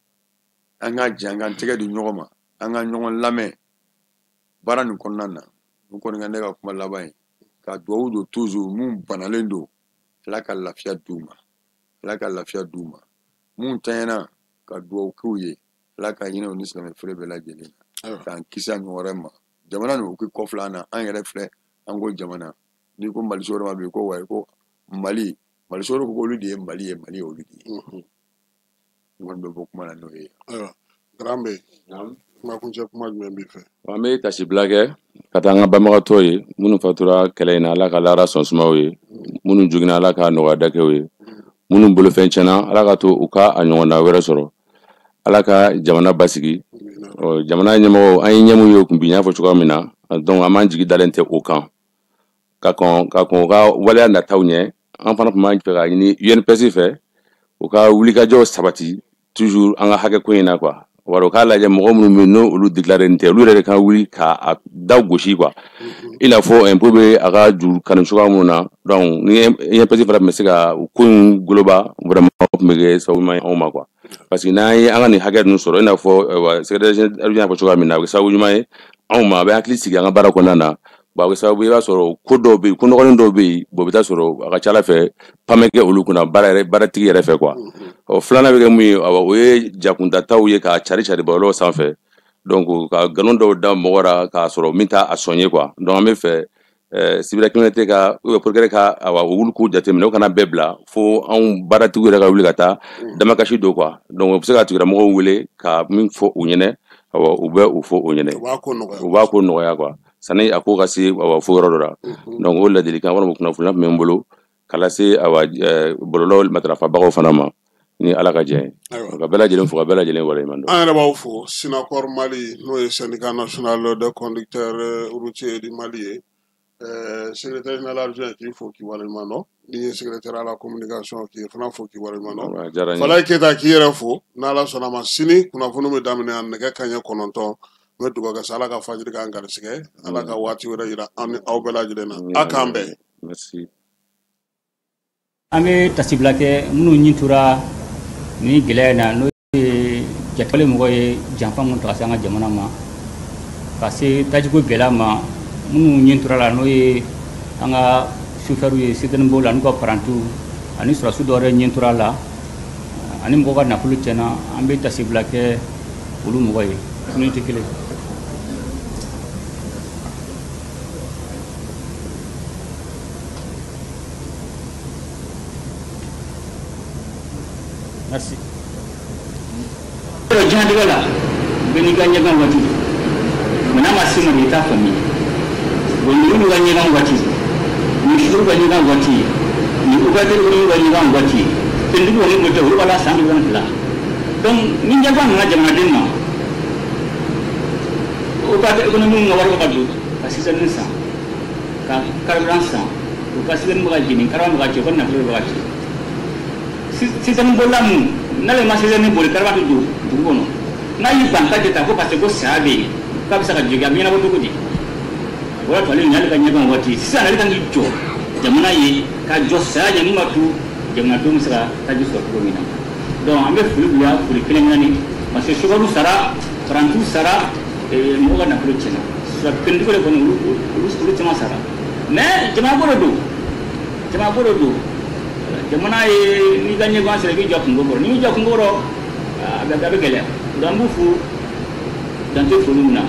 an ka jɛ an k'an tɛgɛ di ɲɔgɔn ma an ka ɲɔgɔn lamɛn baara nin kɔnɔna na n kɔni ka ne ka kuma laban ye ka dugawu don toujours mun banalen don Ala ka lafiya d'u ma Ala ka lafiya d'u ma mun tanyana ka dugawu k'u ye Ala ka hinɛ u ni silamɛ fere bɛɛ lajɛlen na k'an kisi a ɲɔgɔn wɛrɛ ma jamana nin u k'i kɔfilɛ an na an yɛrɛ filɛ an ko jamana n'i ko Mali chauffeur ma bi ko wayi ko Mali chauffeur ko olu de ye Mali ye Mali ye olu de ye n kɔni bɛ bɔ kuma na n'o ye. Ayiwa Grambe. Ma kunche kuma jumɛn b'i fɛ? An bɛ tasibila kɛ ka taa an ka banbagatɔw ye minnu fatura kɛlɛ in na Ala ka lahara sɔn sumaw ye minnu joginna Ala ka nɔgɔya dakɛw ye minnu bolofɛn tiɲɛna Ala ka to u ka a ɲɔgɔnna wɛrɛ sɔrɔ Ala ka jamana basigi jamana ɲɛmɔgɔw an ye ɲɛmɔgɔ ye o kun bi n y'a fɔ cogoya min na donc an m'an jigi dalen tɛ o kan ka kɔn u ka waleya nataw ɲɛ an fana tun b'an fɛ ka ɲini UNPS fɛ u ka wulikajɔw sabati toujours an ka hakɛ ko in na quoi waro k'a lajɛ mɔgɔ minnu bɛ yen n'o olu déclaré tɛ olu yɛrɛ kan wuli k'a da gosi quoi i n'a fɔ impôt bɛ a ka juru kanu cogoya minnu na donc ni UNPS fana tun bɛ se ka ko in goloba vraiment tun bɛ kɛ sababu ɲuman ye anw ma quoi parce que n'an ye an ka nin hakɛ ninnu sɔrɔ i n'a fɔ secrétaire général y'a fɔ cogoya min na a bɛ kɛ sababu ɲuman ye anw ma a bɛ hakili sigi an ka baara kɔnɔna na bon a bɛ sababu i b'a sɔrɔ ko dɔw bɛ yen ko nɔgɔlen dɔw bɛ yen bon i bɛ taa sɔrɔ a ka ca Ala fɛ pan bɛ kɛ olu kunna baaratigi yɛrɛ fɛ quoi filanan bɛ kɛ mun ye o ye jakundataw ye k'a cari bɔlɔlɔw sanfɛ donc ka nkalon dɔw da mɔgɔ la k'a sɔrɔ min t'a sɔn ye quoi donc an bɛ fɛ civil communauté ka progrès ka o wuli k'u jateminɛ o kana bɛɛ bila fo anw baaratigiw yɛrɛ ka wuli ka taa damakasi don quoi donc u bɛ se ka tigilamɔgɔw wele ka min fɔ u ɲɛna u bɛ u fɔ u ɲɛna u b'a ko nɔgɔya quoi sani a ko ka se fo yɔrɔ dɔ la donc o ladilikan walima kunnafoniya tun bɛ n bolo k'a lase bɔlɔlɔ matarafabagaw fana ma ni Ala ka jɛ ye ka bɛɛ lajɛlen fo ka bɛɛ lajɛlen waleɲuman dɔn. An yɛrɛ b'aw fo Sinacor Mali n'o ye syndicat national des conducteurs routiers du Mali ye secrétaire général adjoint k'i fo k'i waleɲuman dɔn ni ye secrétaire à la communication k'i fana fo k'i waleɲuman dɔn Falaye Keyita k'i yɛrɛ fo n'Ala sɔnna ma sini kunnafoni bɛ daminɛ a nɛgɛ kanɲɛ 9 n bɛ dugawu kɛ Ala ka fajiri k'an garisigɛ Ala ka waati wɛrɛ yira an ni aw bɛɛ lajɛlen na a k'an bɛn. Merci. An bɛ tasibila kɛ minnu ɲin tora ni gɛlɛya in na n'o ye jatewale mɔgɔ ye janfa minnu ta ka se an ka jamana ma ka se tajiko gɛlɛya ma minnu ɲin tora la n'o ye an ka chauffeur ye citernibolo la n'u ka parantiw ani sɔrɔdasi dɔw yɛrɛ ɲin tora la ani mɔgɔw ka nafolo tiɲɛna an bɛ tasibila kɛ olu mɔgɔ ye minnu tɛ kelen. Merci. Pero jangan juga lah, benikan jangan wati. Mana masih merita kami. Benikan juga jangan wati. Musuh juga jangan wati. Ni ubat juga jangan wati. Tentu orang betul orang sambil orang belah. Dong ni jangan mengajar ngajar mah. Ubat ekonomi ngawar ubat tu. Kasih senesa. Karena sah. Kasih kan mengajar ni. Karena mengajar kan nak boleh mengajar. Sistem bola mu, nale masih ni boleh terbatas tu, bukan? Naik bangkai kita aku pasti aku sabi, kau bisa kerja kami nak buat tu. Orang paling nyali kan nyabang wati, sisa nali kan hijau. Zaman ni kajo saja ni matu, zaman tu misalnya kajo suatu mina. Dong ambil full dia, full kelengan ni, masih suka sara, perantu sara, muka nak perlu cina. Surat kendi boleh pun urus cuma sara. Ne, cuma bodoh tu. Jamana ni ganye gwan sere ki jokun goboro ni jokun goboro aga gabe gele dan bufu dan te fulu na